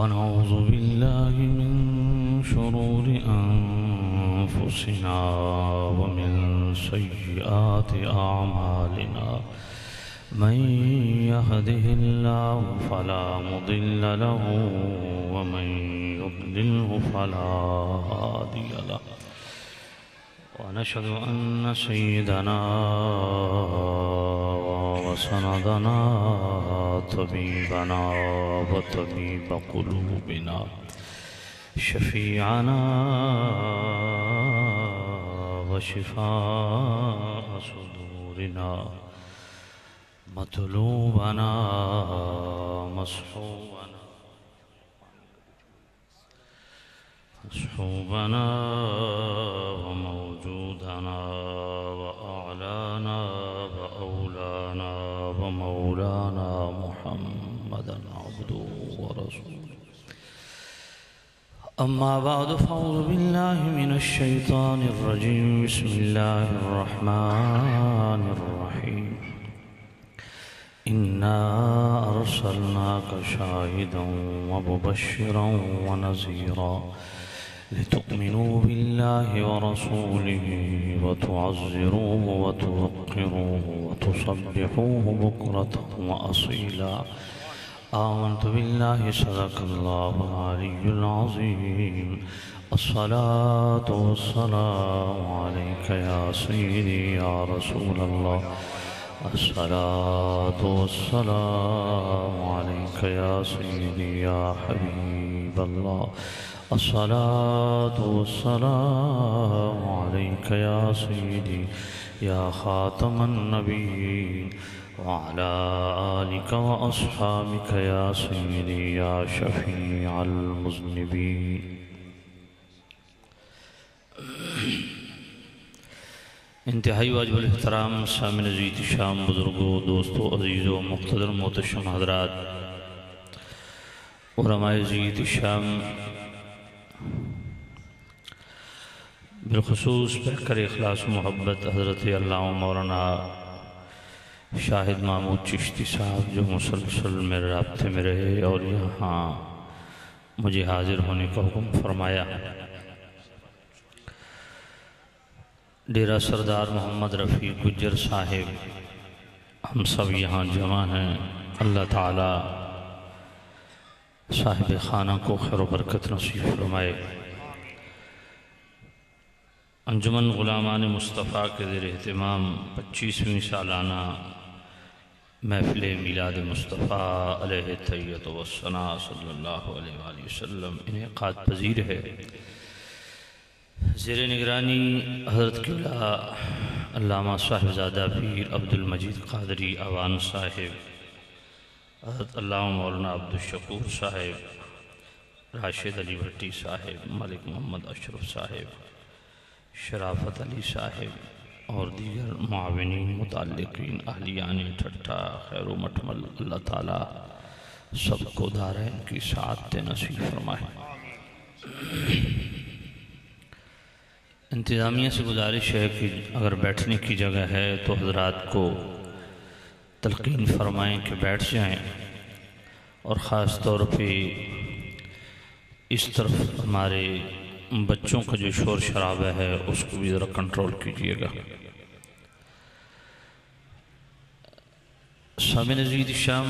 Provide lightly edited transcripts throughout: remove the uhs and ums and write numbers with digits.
ونعوذ بالله من شرور أنفسنا ومن سيئات أعمالنا من يهده الله فلا مضل له ومن يضلله فلا هادي له ونشهد أن سيدنا وسندنا طبيبنا وطبيب قلوبنا شفيعنا وشفاء صدورنا مطلوبنا مصحوبنا وموجودنا وأعلانا وأولانا ومولانا محمدا عبده ورسوله. أما بعد فأعوذ بالله من الشيطان الرجيم. بسم الله الرحمن الرحيم. إنا أرسلناك شاهدا ومبشرا ونذيرا لتؤمنوا بالله ورسوله وتعزروه وتوقروه وتصبحوه بكرة وأصيلا. آمنت بالله صدق الله العلي العظيم. الصلاة والسلام عليك يا سيدي يا رسول الله. الصلاة والسلام عليك يا سيدي يا حبيب الله. الصلاة والسلام عليك يا سيدي يا خاتم النبيين وعلى آلك وأصحابك يا سيدي يا شفيع المذنبين. انتہائی واجب الاحترام سامعین عزیز شام، بزرگوں، دوستوں، عزیزوں، مقتدر محتشم حضرات، علماء عزیز شام، بالخصوص بہکر اخلاص محبت حضرت علامہ مولانا شاہد محمود چشتی صاحب، جو مسلسل میرے رابطے میں رہے اور یہاں مجھے حاضر ہونے کا حکم فرمایا. ڈیرہ سردار محمد رفیع گجر صاحب، ہم سب یہاں جمع ہیں. اللہ تعالی صاحب خانہ کو خیر و برکت نصیب فرمائے. انجمن غلامان مصطفیٰ کے زیر اہتمام 25ویں سالانہ محفل میلاد مصطفیٰ علیہ التحیۃ والثناء صلی اللہ علیہ وآلہ وسلم انعقاد پذیر ہے. زیر نگرانی حضرت قبلہ علامہ صاحبزادہ پیر عبدالمجید قادری اوان صاحب، حضرت علامہ مولانا عبدالشکور صاحب، راشد علی بھٹی صاحب، ملک محمد اشرف صاحب، شرافت علی صاحب اور دیگر معاونین، متعلقین، اہلیان ٹھٹھا، خیر و مٹمل. اللہ تعالیٰ سب کو دارین کی سعادت نصیب فرمائے. انتظامیہ سے گزارش ہے کہ اگر بیٹھنے کی جگہ ہے تو حضرات کو تلقین فرمائیں کہ بیٹھ جائیں، اور خاص طور پہ اس طرف ہمارے بچوں کا جو شور شرابہ ہے اس کو بھی ذرا کنٹرول کیجئے گا. سامعین عزیز شام،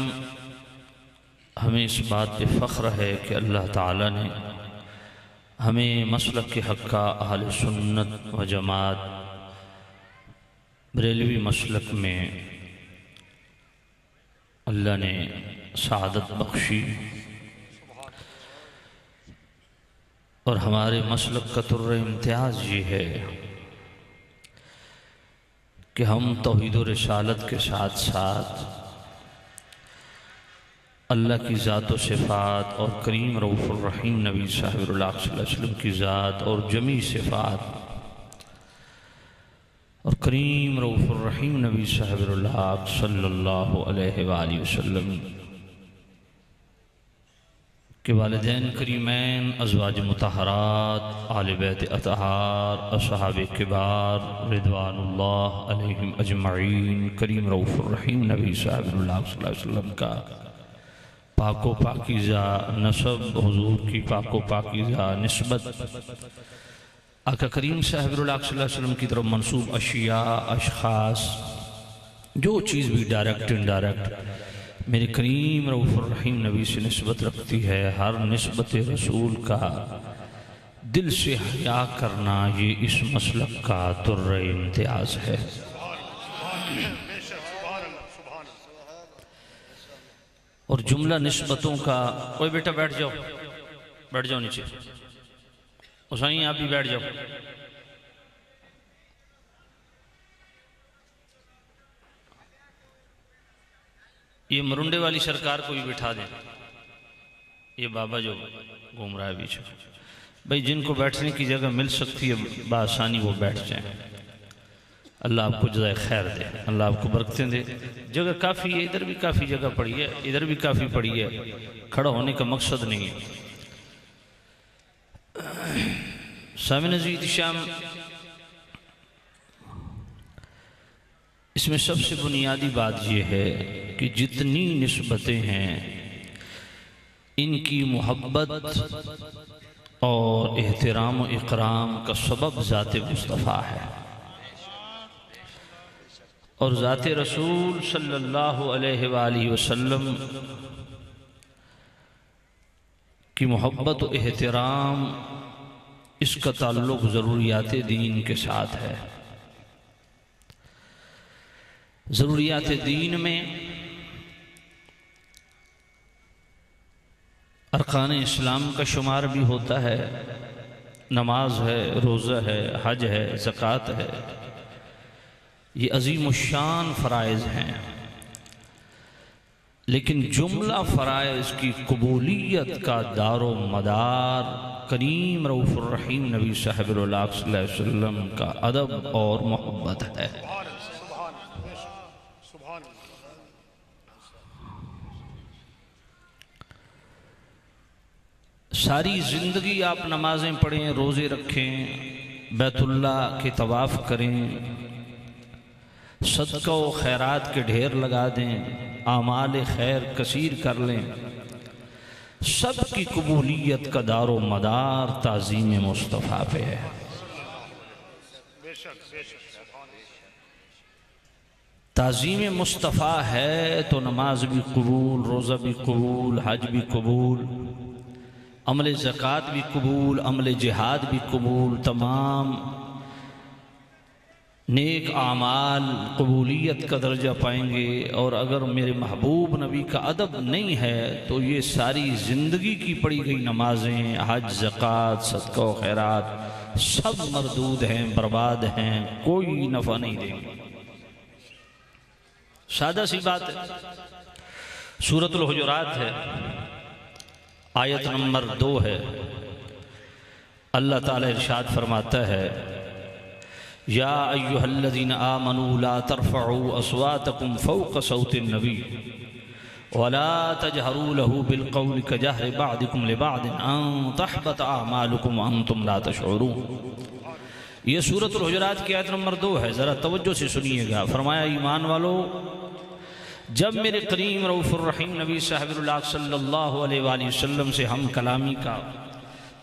ہمیں اس بات پہ فخر ہے کہ اللہ تعالیٰ نے ہمیں مسلک کے حق کا اہل سنت و جماعت بریلوی مسلک میں اللہ نے سعادت بخشی، اور ہمارے مسلک کا طر امتیاز یہ ہے کہ ہم توحید و رسالت کے ساتھ ساتھ اللہ کی ذات و صفات اور کریم رؤوف الرحیم نبی صاحب اللہ صلی اللہ علیہ وسلم کی ذات اور جمیع صفات اور کریم رؤوف الرحیم نبی صاحب اللہ صلی اللہ علیہ وآلہ وسلم کہ والدین کریمین، ازواج مطہرات، آل بیت اطہار، اصحاب کبار رضوان اللہ علیہم اجمعین، کریم رؤوف الرحیم نبی صاحب اللہ صلی اللہ علیہ وسلم کا پاک و پاکیزہ نسب، حضور کی پاک و پاکیزہ نسبت، آقا کریم صاحب العلاق صلی اللہ علیہ وسلم کی طرف منسوب اشیاء، اشخاص، جو چیز بھی ڈائریکٹ انڈائریکٹ میرے کریم رؤوف الرحیم نبی سے نسبت رکھتی ہے، ہر نسبت رسول کا دل سے حیا کرنا یہ اس مسلک کا در امتیاز ہے۔ اور جملہ نسبتوں کا، کوئی بیٹا بیٹھ جاؤ نیچے، حسین آپ بھی بیٹھ جاؤ۔ یہ مرنڈے والی سرکار کو بھی بٹھا دیں، یہ بابا جو گھوم رہا ہے بیچ میں، بھئی جن کو بیٹھنے کی جگہ مل سکتی ہے بآسانی وہ بیٹھ جائیں۔ اللہ آپ کو جزائے خیر دے، اللہ آپ کو برکتیں دے۔ جگہ کافی ہے، ادھر بھی کافی جگہ پڑی ہے، ادھر بھی کافی پڑی ہے، کھڑا ہونے کا مقصد نہیں ہے۔ سامعین عزیز شام، اس میں سب سے بنیادی بات یہ ہے کہ جتنی نسبتیں ہیں ان کی محبت اور احترام و اکرام کا سبب ذات مصطفیٰ ہے، اور ذات رسول صلی اللہ علیہ وآلہ وسلم کی محبت و احترام، اس کا تعلق ضروریات دین کے ساتھ ہے۔ ضروریات دین میں ارکان اسلام کا شمار بھی ہوتا ہے، نماز ہے، روزہ ہے، حج ہے، زکوٰۃ ہے، یہ عظیم الشان فرائض ہیں، لیکن جملہ فرائض کی قبولیت کا دار و مدار کریم رؤوف الرحیم نبی صاحب العلاق صلی اللہ علیہ وسلم کا ادب اور محبت ہے۔ ساری زندگی آپ نمازیں پڑھیں، روزے رکھیں، بیت اللہ کے طواف کریں، صدقہ و خیرات کے ڈھیر لگا دیں، اعمال خیر کثیر کر لیں، سب کی قبولیت کا دار و مدار تعظیم مصطفیٰ پہ ہے۔ تعظیم مصطفیٰ ہے تو نماز بھی قبول، روزہ بھی قبول، حج بھی قبول، عمل زکوٰۃ بھی قبول، عمل جہاد بھی قبول، تمام نیک اعمال قبولیت کا درجہ پائیں گے۔ اور اگر میرے محبوب نبی کا ادب نہیں ہے تو یہ ساری زندگی کی پڑھی گئی نمازیں، حج، زکوٰۃ، صدقہ و خیرات سب مردود ہیں، برباد ہیں، کوئی نفع نہیں دیں گے۔ سادہ سی بات ہے، سورۃ الحجرات ہے، آیت نمبر 2 ہے، اللہ تعالیٰ ارشاد فرماتا ہے، یا ایہا الذین آمنوا لا ترفعوا اصواتکم فوق صوت النبی ولا تجہروا له بالقول کجہر بعضکم لبعض ان تحبط اعمالکم وانتم لا تشعرون۔ یہ سورۃ الحجرات کی آیت نمبر 2 ہے، ذرا توجہ سے سنیے گا۔ فرمایا ایمان والو، جب میرے کریم رؤوف الرحیم نبی صاحب العلاق صلی اللہ علیہ وآلہ وسلم سے ہم کلامی کا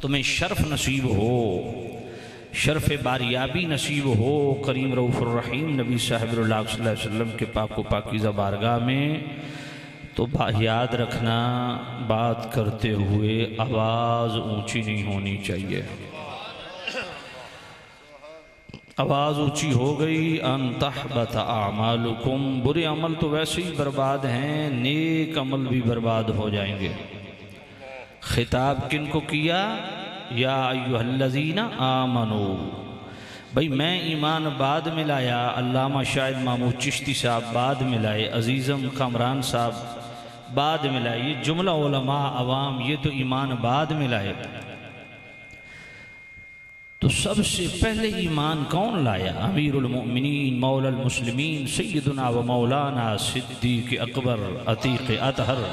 تمہیں شرف نصیب ہو، شرف باریابی نصیب ہو کریم رؤوف الرحیم نبی صاحب العلاق صلی اللہ علیہ وسلم کے پاک و پاکیزہ بارگاہ میں، تو یاد رکھنا بات کرتے ہوئے آواز اونچی نہیں ہونی چاہیے۔ آواز اونچی ہو گئی ان تحبط اعمالکم، برے عمل تو ویسے ہی برباد ہیں، نیک عمل بھی برباد ہو جائیں گے۔ خطاب کن کو کیا؟ یا ایہا الذین آمنوا، بھئی میں ایمان بعد میں لایا، علامہ شاہد محمود چشتی صاحب بعد میں لائے، عزیزم کامران صاحب بعد میں لائے، یہ جملہ علماء عوام یہ تو ایمان بعد میں لائے۔ تو سب سے پہلے ایمان کون لایا؟ امیر المؤمنین مولا المسلمین سیدنا و مولانا صدیق اکبر عتیق اطہر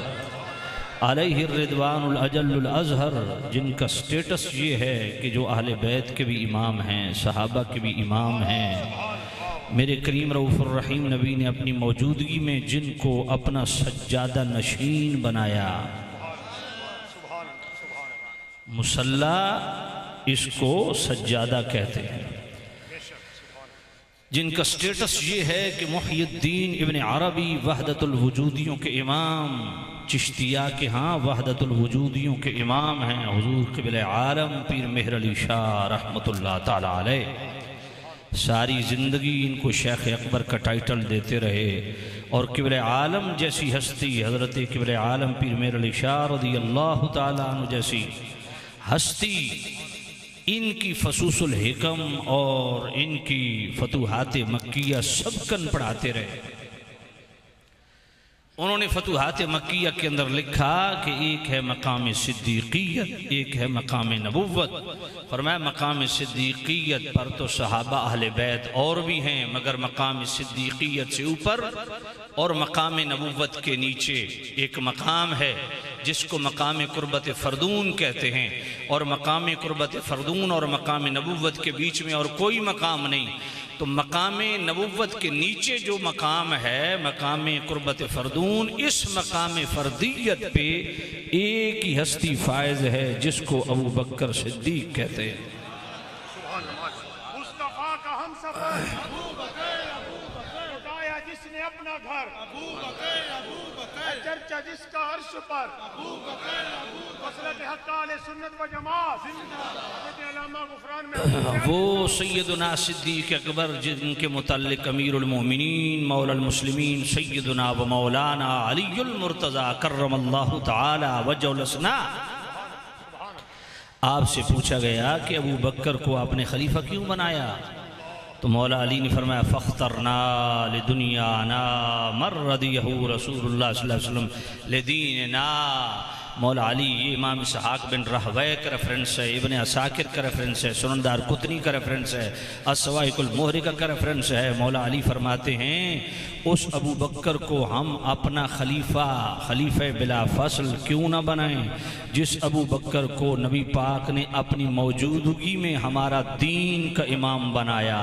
علیہ الرضوان الاجل الازہر، جن کا سٹیٹس یہ ہے کہ جو اہل بیت کے بھی امام ہیں، صحابہ کے بھی امام ہیں، میرے کریم رؤوف الرحیم نبی نے اپنی موجودگی میں جن کو اپنا سجادہ نشین بنایا، مصلی اس کو سجادہ کہتے ہیں، جن کا سٹیٹس یہ ہے کہ محی الدین ابن عربی وحدت الوجودیوں کے امام، چشتیہ کے ہاں وحدت الوجودیوں کے امام ہیں، حضور قبلہ عالم پیر مہر علی شاہ رحمت اللہ تعالی علیہ ساری زندگی ان کو شیخ اکبر کا ٹائٹل دیتے رہے، اور قبلہ عالم جیسی ہستی، حضرت قبلہ عالم پیر مہر علی شاہ رضی اللہ تعالیٰ عنہ جیسی ہستی، ان کی فصوص الحکم اور ان کی فتوحات مکیہ سبکن پڑھاتے رہے۔ انہوں نے فتوحات مکیہ کے اندر لکھا کہ ایک ہے مقام صدیقیت، ایک ہے مقام نبوت۔ فرمایا مقام صدیقیت پر تو صحابہ اہل بیت اور بھی ہیں، مگر مقام صدیقیت سے اوپر اور مقام نبوت کے نیچے ایک مقام ہے جس کو مقام قربت فردون کہتے ہیں، اور مقام قربت فردون اور مقام نبوت کے بیچ میں اور کوئی مقام نہیں۔ تو مقام نبوت کے نیچے جو مقام ہے مقام قربت فردون، اس مقام فردیت پہ ایک ہی ہستی فائز ہے جس کو ابو بکر صدیق کہتے ہیں۔ مصطفیٰ کا ہم سفر اٹھایا جس نے اپنا گھر، چرچا جس کا عرش پر، مسلک حق اہل سنت و جماعت، علامہ غفران میں وہ سیدنا صدیق اکبر جن کے متعلق امیر المومنین مولا المسلمین سیدنا و مولانا علی المرتضی کرم اللہ تعالی وجہ الاسنا، آپ سے پوچھا گیا کہ ابو بکر کو آپ نے خلیفہ کیوں بنایا؟ تو مولا علی نے فرمایا فاخترنا لدنیانا مردیہ رسول اللہ صلی اللہ علیہ وسلم لدیننا۔ مولا علی یہ امام اسحاق بن راہویہ کا ریفرنس ہے، ابن عساکر کا ریفرنس ہے، سنن دارقطنی کا ریفرنس ہے، الصواعق المہرقہ کا ریفرنس ہے۔ مولا علی فرماتے ہیں اس ابو بکر کو ہم اپنا خلیفہ بلا فصل کیوں نہ بنائیں جس ابو بکر کو نبی پاک نے اپنی موجودگی میں ہمارا دین کا امام بنایا۔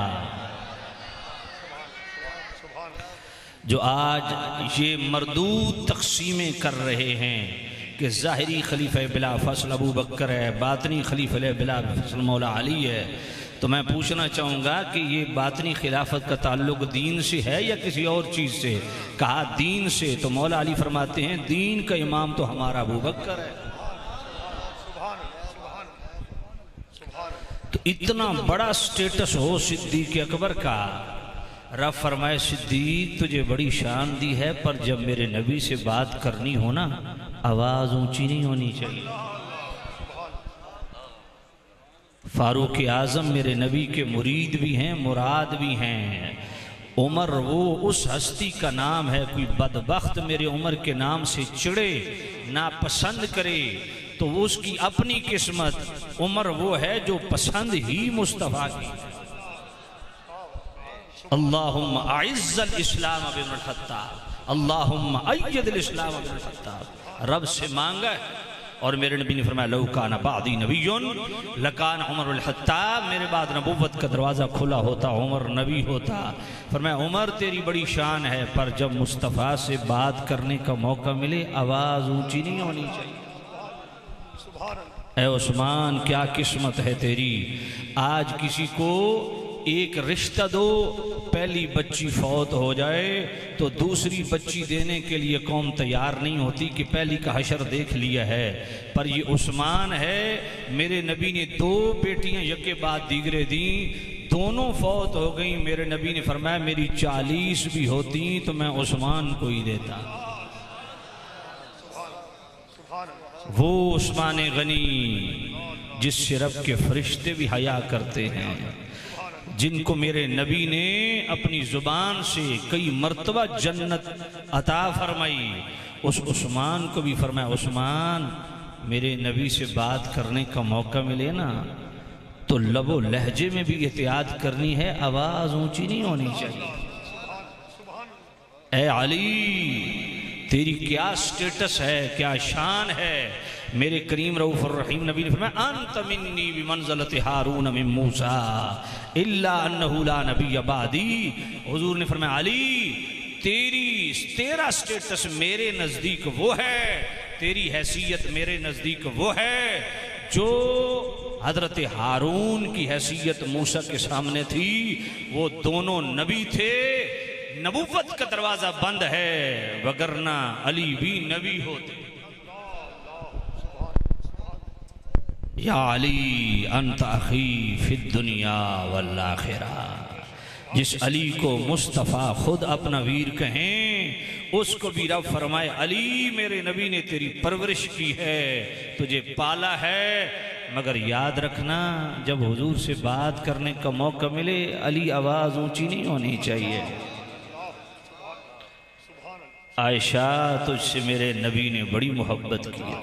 جو آج یہ مردود تقسیمیں کر رہے ہیں کہ ظاہری خلیفہ بلا فصل ابو بکر ہے، باطنی خلیفہ بلا فصل مولا علی ہے، تو میں پوچھنا چاہوں گا کہ یہ باطنی خلافت کا تعلق دین سے ہے یا کسی اور چیز سے؟ کہا دین سے، تو مولا علی فرماتے ہیں دین کا امام تو ہمارا ابو بکر ہے۔ تو اتنا بڑا سٹیٹس ہو صدیق اکبر کا، رب فرمائے صدیق تجھے بڑی شان دی ہے، پر جب میرے نبی سے بات کرنی ہو نا آواز اونچی نہیں ہونی چاہیے۔ فاروق اعظم میرے نبی کے مرید بھی ہیں، مراد بھی ہیں۔ عمر وہ اس ہستی کا نام ہے، کوئی بدبخت میرے عمر کے نام سے چڑے ناپسند کرے تو وہ اس کی اپنی قسمت۔ عمر وہ ہے جو پسند ہی مصطفیٰ کی۔ اللہم اعز الاسلام بن الخطاب، اللہم اید الاسلام بن الخطاب، رب سے مانگا ہے۔ اور میرے نبی نے فرمایا لو کان بعدی نبی لکان عمر الخطاب، میرے بعد نبوت کا دروازہ کھلا ہوتا عمر نبی ہوتا۔ فرمایا عمر تیری بڑی شان ہے، پر جب مصطفیٰ سے بات کرنے کا موقع ملے آواز اونچی نہیں ہونی چاہیے۔ اے عثمان کیا قسمت ہے تیری، آج کسی کو ایک رشتہ دو، پہلی بچی فوت ہو جائے تو دوسری بچی دینے کے لیے قوم تیار نہیں ہوتی کہ پہلی کا حشر دیکھ لیا ہے، پر یہ عثمان ہے، میرے نبی نے 2 بیٹیاں یکے بعد دیگرے دیں، دونوں فوت ہو گئیں، میرے نبی نے فرمایا میری 40 بھی ہوتی تو میں عثمان کو ہی دیتا۔ وہ عثمان غنی جس سے رب کے فرشتے بھی حیا کرتے ہیں، جن کو میرے نبی نے اپنی زبان سے کئی مرتبہ جنت عطا فرمائی، اس عثمان کو بھی فرمایا عثمان میرے نبی سے بات کرنے کا موقع ملے نا تو لب و لہجے میں بھی احتیاط کرنی ہے، آواز اونچی نہیں ہونی چاہیے۔ اے علی تیری کیا سٹیٹس ہے، کیا شان ہے، میرے کریم رؤوف الرحیم نبی نے فرمایا انت منی بمنزلت ہارون من موسیٰ الا انہ لا نبی بعدی. حضور نے فرمایا علی تیرا سٹیٹس میرے نزدیک وہ ہے، تیری حیثیت میرے نزدیک وہ ہے جو حضرت ہارون کی حیثیت موسیٰ کے سامنے تھی. وہ دونوں نبی تھے، نبوت کا دروازہ بند ہے، وگرنہ علی بھی نبی ہوتے. یا علی انت اخی فی الدنیا والآخرہ. جس علی کو مصطفیٰ خود اپنا ویر کہیں اس کو بھی رب فرمائے علی میرے نبی نے تیری پرورش کی ہے، تجھے پالا ہے. مگر یاد رکھنا جب حضور سے بات کرنے کا موقع ملے علی آواز اونچی نہیں ہونی چاہیے. عائشہ تجھ سے میرے نبی نے بڑی محبت کی ہے.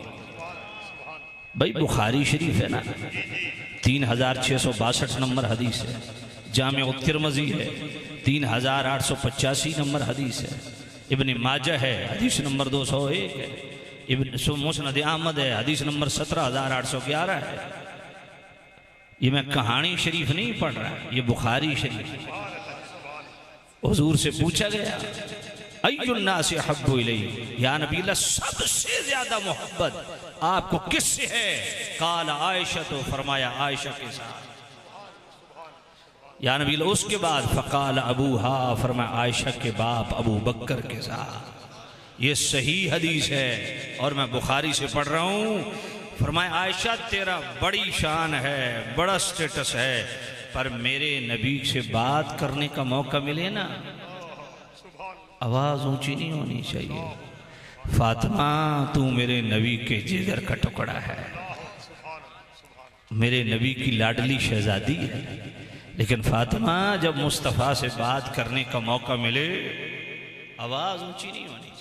بھائی بخاری شریف ہے نا، 3662 نمبر حدیث ہے. جامع الترمذی ہے 3885 نمبر حدیث ہے. ابن ماجہ ہے حدیث نمبر 201 ہے. ابن مسند احمد ہے حدیث نمبر 17811 ہے. یہ میں کہانی شریف نہیں پڑھ رہا، یہ بخاری شریف. حضور سے پوچھا گیا ای الناس احب الی، یا نبی اللہ سب سے زیادہ محبت آپ کو کس سے ہے؟ قال عائشہ، تو فرمایا عائشہ کے ساتھ. یا نبی اللہ اس کے بعد فقال ابوہا، فرمایا عائشہ کے باپ ابو بکر کے ساتھ. یہ صحیح حدیث ہے اور میں بخاری سے پڑھ رہا ہوں. فرمایا عائشہ تیرا بڑی شان ہے، بڑا سٹیٹس ہے، پر میرے نبی سے بات کرنے کا موقع ملے نا آواز اونچی نہیں ہونی چاہیے. فاطمہ تو میرے نبی کے جگر کا ٹکڑا ہے، میرے نبی کی لاڈلی شہزادی ہے، لیکن فاطمہ جب مصطفیٰ سے بات کرنے کا موقع ملے آواز اونچی نہیں ہونی چاہیے.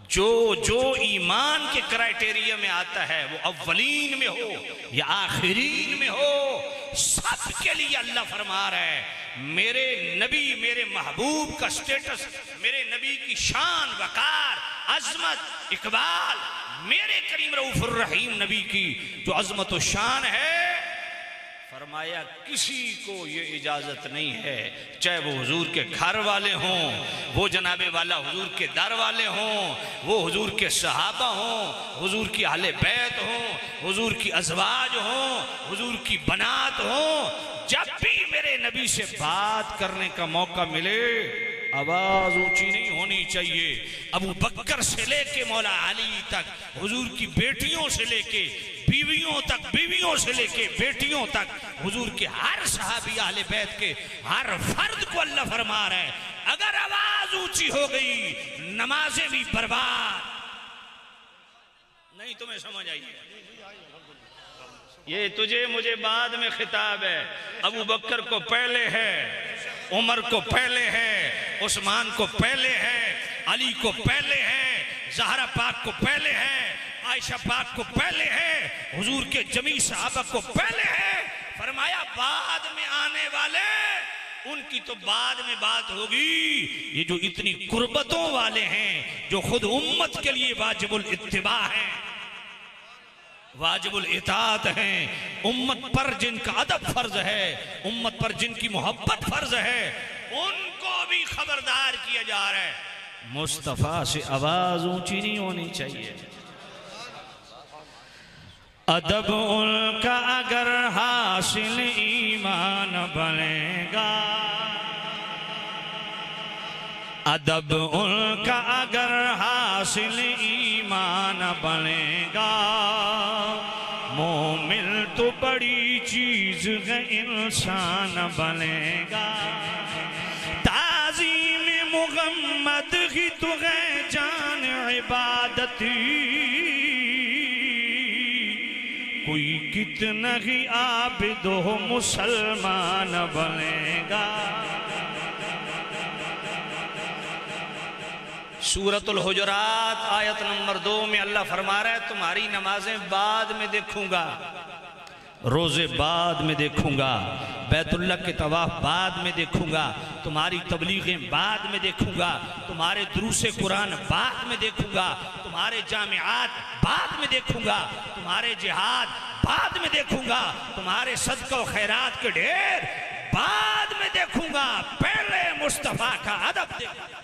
جو ایمان کے کرائیٹیریا میں آتا ہے وہ اولین میں ہو یا آخرین میں ہو، سب کے لیے اللہ فرما رہا ہے میرے نبی میرے محبوب کا سٹیٹس، میرے نبی کی شان وقار عظمت اقبال، میرے کریم رؤوف الرحیم نبی کی جو عظمت و شان ہے، فرمایا کسی کو یہ اجازت نہیں ہے، چاہے وہ حضور کے گھر والے ہوں، وہ جناب والا حضور کے در والے ہوں، وہ حضور کے صحابہ ہوں، حضور کی اہل بیت ہوں، حضور کی ازواج ہوں، حضور کی بنات ہوں، جب بھی میرے نبی سے بات کرنے کا موقع ملے آواز اونچی نہیں ہونی چاہیے. ابو بکر سے لے کے مولا علی تک، حضور کی بیٹیوں سے لے کے بیویوں تک، بیویوں سے لے کے بیٹیوں تک، حضور کے ہر صحابی اہل بیت کے ہر فرد کو اللہ فرما رہا ہے اگر آواز اونچی ہو گئی نمازیں بھی برباد. نہیں تمہیں سمجھ آئی ہے؟ یہ تجھے مجھے بعد میں خطاب ہے. ابو بکر کو پہلے ہے، عمر کو پہلے ہے، عثمان کو پہلے ہے، علی کو پہلے ہے، زہرا پاک کو پہلے ہے، عائشہ پاک کو پہلے ہے، حضور کے جمیع صحابہ کو پہلے ہے. فرمایا بعد میں آنے والے ان کی تو بعد میں بات ہوگی. یہ جو اتنی قربتوں والے ہیں، جو خود امت کے لیے واجب الاتباع ہیں، واجب الاطاعت ہیں، امت پر جن کا ادب فرض ہے، امت پر جن کی محبت فرض ہے، ان کو بھی خبردار کیا جا رہا ہے مصطفیٰ سے آواز اونچی نہیں ہونی چاہیے. ادب ان کا اگر حاصل ایمان بنے گا، ادب ان کا اگر حاصل ایمان بنے گا، مومن تو بڑی چیز ہے انسان بنے گا. تعظیم محمد ہی تو ہے جان عبادتی، کوئی کتنا ہی عابد ہو مسلمان بنے گا. سورۃ الحجرات آیت نمبر 2 میں اللہ فرما رہا ہے تمہاری نمازیں بعد میں دیکھوں گا، روزے بعد میں دیکھوں گا، بیت اللہ کے طواف بعد میں دیکھوں گا، تمہاری تبلیغیں بعد میں دیکھوں گا، تمہارے دروس قرآن بعد میں دیکھوں گا، تمہارے جامعات بعد میں دیکھوں گا، تمہارے جہاد بعد میں دیکھوں گا، تمہارے صدقہ و خیرات کے ڈھیر بعد میں دیکھوں گا، پہلے مصطفیٰ کا ادب دیکھوں گا۔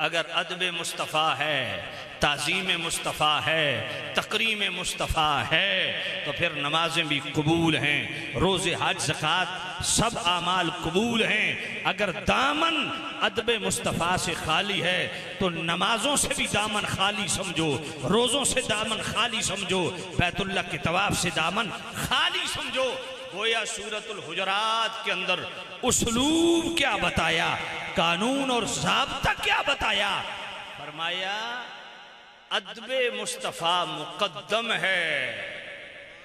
اگر ادب مصطفیٰ ہے، تعظیم مصطفیٰ ہے، تکریم مصطفیٰ ہے، تو پھر نمازیں بھی قبول ہیں، روزے حج زکوٰۃ سب اعمال قبول ہیں۔ اگر دامن ادب مصطفیٰ سے خالی ہے تو نمازوں سے بھی دامن خالی سمجھو، روزوں سے دامن خالی سمجھو، بیت اللہ کے طواف سے دامن خالی سمجھو۔ گویا سورۃ الحجرات کے اندر اسلوب کیا بتایا، قانون اور ضابطہ کیا بتایا؟ فرمایا ادب مصطفیٰ مقدم ہے،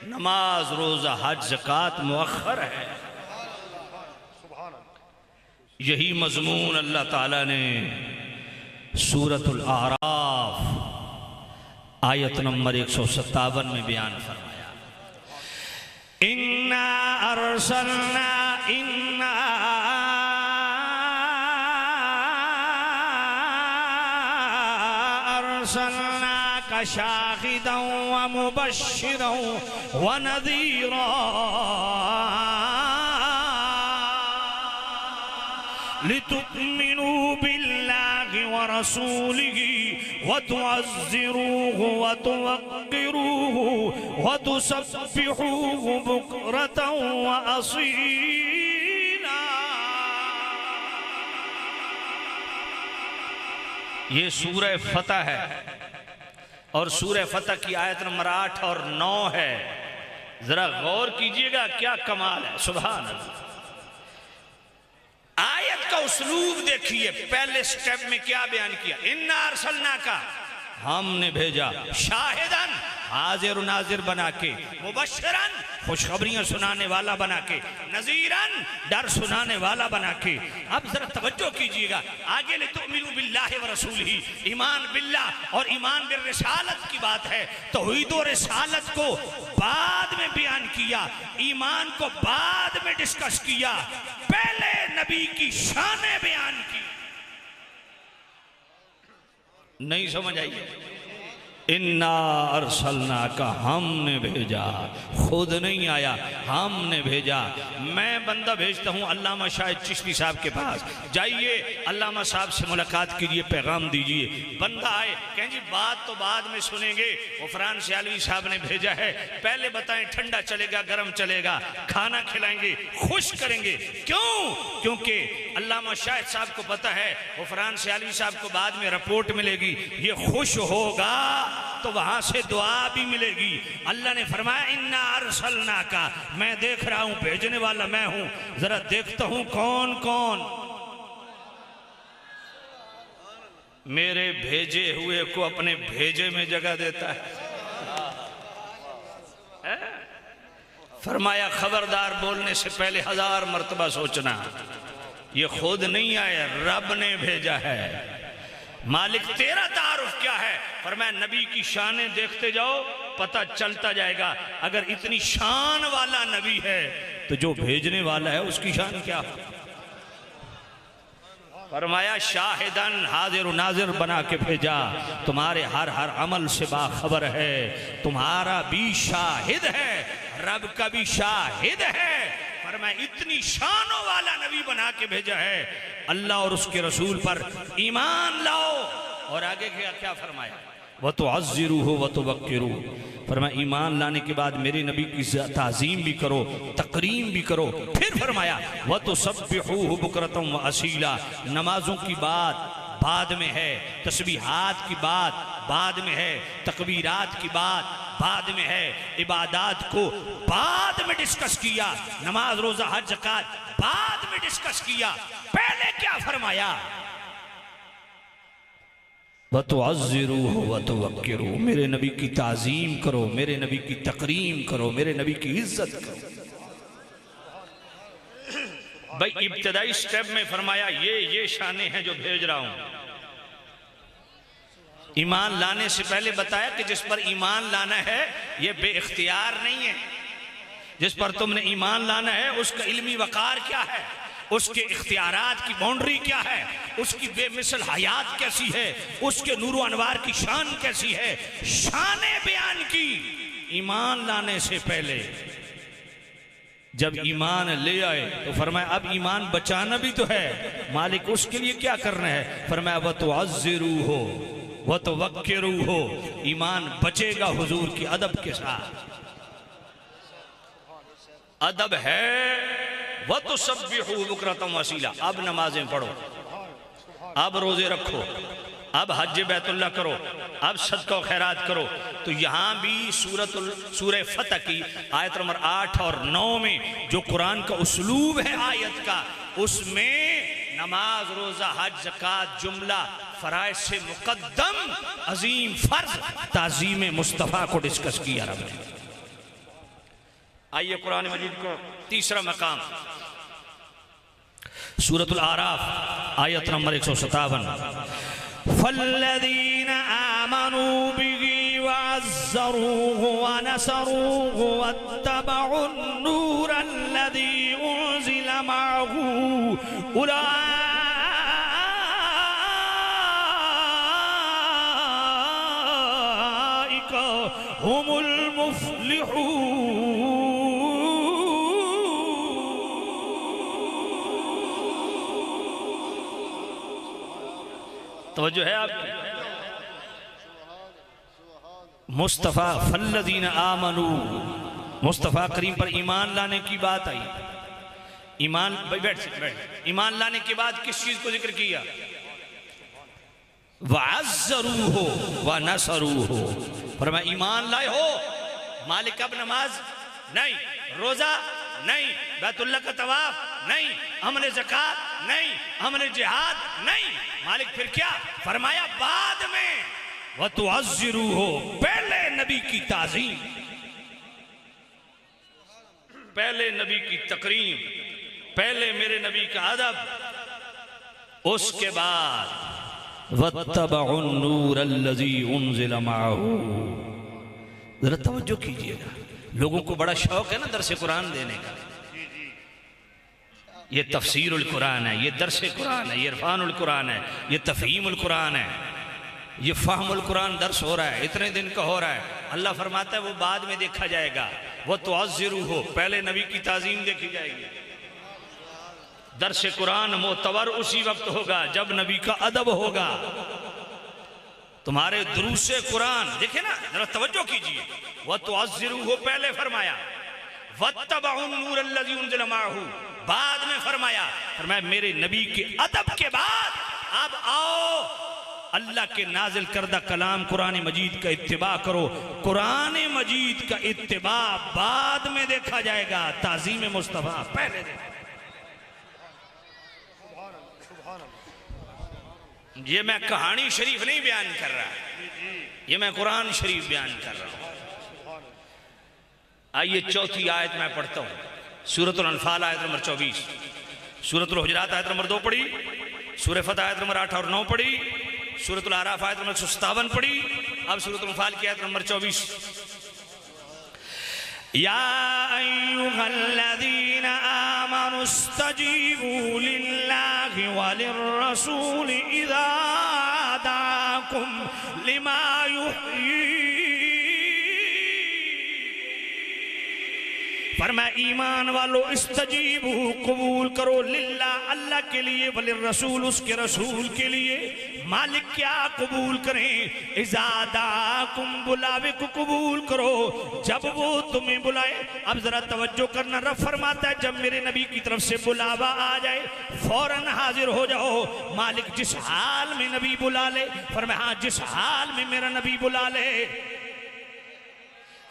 نماز روزہ حج زکوٰۃ مؤخر ہے۔ یہی مضمون اللہ تعالیٰ نے سورۃ الاعراف آیت نمبر 157 میں بیان فرمایا، اِنَّا أَرْسَلْنَاكَ شَاهِدًا وَمُبَشِّرًا وَنَذِيرًا لِتُؤْمِنُوا بِاللَّهِ وَرَسُولِهِ وَتُعَزِّرُوهُ وَتُوَقِّرُوهُ وَتُسَبِّحُوهُ بُكْرَةً وَأَصِيلًا۔ یہ سورہ فتح ہے، اور سورہ فتح کی آیت نمبر 8 اور 9 ہے۔ ذرا غور کیجئے گا کیا کمال ہے، سبحان اللہ۔ آیت کا اسلوب دیکھیے، پہلے سٹیپ میں کیا بیان کیا، اِنَّا أَرْسَلْنَاكَ، ہم نے بھیجا، شاہدن، حاضر و ناظر بنا کے، مبشرن، خوشخبریاں سنانے والا بنا کے، نذیرن، ڈر سنانے والا بنا کے۔ اب ذرا توجہ کیجئے گا، آگے لِتُؤْمِنُوا بِاللَّهِ وَرَسُولِهِ، ایمان باللہ اور ایمان بالرسالت کی بات ہے۔ توحید و رسالت کو بعد میں بیان کیا، ایمان کو بعد میں ڈسکس کیا، پہلے نبی کی شانیں بیان کی۔ نہیں سمجھ آئیے، اِنَّا أَرْسَلْنَاكَ، ہم نے بھیجا، خود نہیں آیا، ہم نے بھیجا۔ میں بندہ بھیجتا ہوں علامہ شاہد چشتی صاحب کے پاس، جائیے علامہ صاحب سے ملاقات کیجئے، پیغام دیجئے۔ بندہ آئے، کہیں جی بات تو بعد میں سنیں گے، غفران سیالوی صاحب نے بھیجا ہے، پہلے بتائیں ٹھنڈا چلے گا گرم چلے گا، کھانا کھلائیں گے، خوش کریں گے۔ کیوں؟ کیونکہ علامہ شاہد صاحب کو پتہ ہے غفران سیالوی صاحب کو بعد میں رپورٹ ملے گی، یہ خوش ہوگا تو وہاں سے دعا بھی ملے گی۔ اللہ نے فرمایا اِنَّا أَرْسَلْنَاكَ، میں دیکھ رہا ہوں، بھیجنے والا میں ہوں، ذرا دیکھتا ہوں کون کون میرے بھیجے ہوئے کو اپنے بھیجے میں جگہ دیتا ہے۔ فرمایا خبردار، بولنے سے پہلے 1000 مرتبہ سوچنا، یہ خود نہیں آیا، رب نے بھیجا ہے۔ مالک تیرا تعارف کیا ہے؟ فرمایا نبی کی شانیں دیکھتے جاؤ، پتہ چلتا جائے گا۔ اگر اتنی شان والا نبی ہے تو جو بھیجنے والا ہے اس کی شان کیا ہو؟ فرمایا شاہدن، حاضر و ناظر بنا کے بھیجا، تمہارے ہر عمل سے باخبر ہے، تمہارا بھی شاہد ہے، رب کا بھی شاہد ہے۔ فرمایا اتنی شانوں والا نبی بنا کے بھیجا ہے، اللہ اور اس کے رسول پر ایمان لاؤ۔ اور آگے کیا فرمایا؟ وَتُعَزِّرُوهُ وَتُوَقِّرُوهُ، فرمایا ایمان لانے کے بعد میرے نبی کی تعظیم بھی کرو، تکریم بھی کرو۔ پھر فرمایا وَتُسَبِّحُوهُ بُكْرَةً وَأَصِيلًا، نمازوں کی بات بعد میں ہے، تسبیحات کی بات بعد میں ہے، تکبیرات کی بات بعد میں ہے، عبادات کو بعد میں ڈسکس کیا، نماز روزہ حج زکوٰۃ بعد میں ڈسکس کیا۔ پہلے کیا فرمایا؟ وَتُعَزِّرُوهُ وَتُوَقِّرُوهُ، میرے نبی کی تعظیم کرو، میرے نبی کی تکریم کرو، میرے نبی کی عزت کرو۔ بھائی ابتدائی سٹیپ میں فرمایا یہ شانیں ہیں جو بھیج رہا ہوں۔ ایمان لانے سے پہلے بتایا کہ جس پر ایمان لانا ہے یہ بے اختیار نہیں ہے، جس پر تم نے ایمان لانا ہے اس کا علمی وقار کیا ہے، اس کے اختیارات کی باؤنڈری کیا ہے، اس کی بے مثل حیات کیسی ہے، اس کے نور و انوار کی شان کیسی ہے، شان بیان کی ایمان لانے سے پہلے۔ جب ایمان لے آئے تو فرمایا اب ایمان بچانا بھی تو ہے، مالک اس کے لیے کیا کرنا ہے؟ فرمایا وَتُعَزِّرُوهُ وَتُوَقِّرُوهُ، ایمان بچے گا حضور کی ادب کے ساتھ۔ ادب ہے وَتُسَبِّحُوا بُكْرَةً وَأَصِيلًا، اب نمازیں پڑھو، اب روزے رکھو، اب حج بیت اللہ کرو، اب صدقہ و خیرات کرو۔ تو یہاں بھی سورہ فتح کی آیت نمبر 8 اور 9 میں جو قرآن کا اسلوب ہے آیت کا، اس میں نماز، روزہ، حج، زکوٰۃ جملہ فرائض سے مقدم عظیم فرض تعظیم مصطفیٰ کو ڈسکس کیا رب نے۔ آئیے قرآن مجید کو تیسرا مقام، سورۃ الاعراف آیت نمبر 157۔ فَالَّذِينَ آمَنُوا بِهِ وَعَزَّرُوهُ وَنَصَرُوهُ وَاتَّبَعُوا النُّورَ الَّذِي أُنزِلَ مَعَهُ أُولَئِكَ هُمُ الْمُفْلِحُونَ۔ توجہ ہے آپ کی؟ مصطفیٰ فالذین آمنوا، مصطفیٰ کریم پر ایمان لانے کی بات آئی۔ ایمان ایمان لانے کے بعد کس چیز کو ذکر کیا؟ وَعَزَّرُوهُ وَنَصَرُوهُ، فرمایا ایمان لائے ہو، مالک اب نماز نہیں، روزہ نہیں، بیت اللہ کا طواف نہیں، عمل زکوٰۃ نہیں، عمل جہاد نہیں، مالک پھر کیا فرمایا بعد میں وَتُعَزِّرُوهُ، پہلے نبی کی تعظیم، پہلے نبی کی تکریم، پہلے میرے نبی کا ادب، اس کے بعد وَاتَّبَعُوا النُّورَ الَّذِي أُنزِلَ مَعَهُ۔ ذرا توجہ کیجئے گا، لوگوں کو بڑا شوق ہے نا درس قرآن دینے کا، یہ تفسیر القرآن ہے، یہ درس قرآن ہے، یہ عرفان القرآن ہے، یہ تفہیم القرآن ہے، یہ فہم القرآن درس ہو رہا ہے، اتنے دن کا ہو رہا ہے۔ اللہ فرماتا ہے وہ بعد میں دیکھا جائے گا، وہ تُعَزِّرُوهُ، پہلے نبی کی تعظیم دیکھی جائے گی۔ درس قرآن معتبر اسی وقت ہوگا جب نبی کا ادب ہوگا۔ تمہارے دروس قرآن دیکھیں نا، ذرا توجہ کیجئے، وَتُعَزِّرُوهُ پہلے فرمایا، وَاتَّبَعُوا النُّورَ الَّذِي أُنزِلَ مَعَهُ بعد میں فرمایا میرے نبی کے ادب کے بعد اب آؤ اللہ کے نازل کردہ کلام قرآن مجید کا اتباع کرو۔ قرآن مجید کا اتباع بعد میں دیکھا جائے گا، تعظیم مصطفیٰ پہلے دیکھا۔ یہ میں کہانی شریف نہیں بیان کر رہا، یہ میں قرآن شریف بیان کر رہا ہوں۔ آئیے چوتھی آیت میں پڑھتا ہوں، سورۃ الانفال آیت نمبر 24، سورۃ الحجرات آیت نمبر 2 پڑھی، سورہ فتح آیت نمبر 8 اور 9 پڑھی، سورۃ الاعراف آیت نمبر 157 پڑھی، اب سورۃ الانفال کی آیت نمبر 24۔ یا ایہا الذین آمنوا استجیبوا للہ وللرسول اذا دعاکم لما یحییکم، فرمایا ایمان والو استجیبو قبول کرو، للہ اللہ کے لیے، وللرسول اس کے رسول کے لیے۔ مالک کیا قبول کریں؟ اذا دعاکم بلاوے کو قبول کرو جب وہ تمہیں بلائے۔ اب ذرا توجہ کرنا، رب فرماتا ہے جب میرے نبی کی طرف سے بلاوا آ جائے فوراً حاضر ہو جاؤ۔ مالک جس حال میں نبی بلا لے، فرمایا ہاں جس حال میں میرا نبی بلا لے،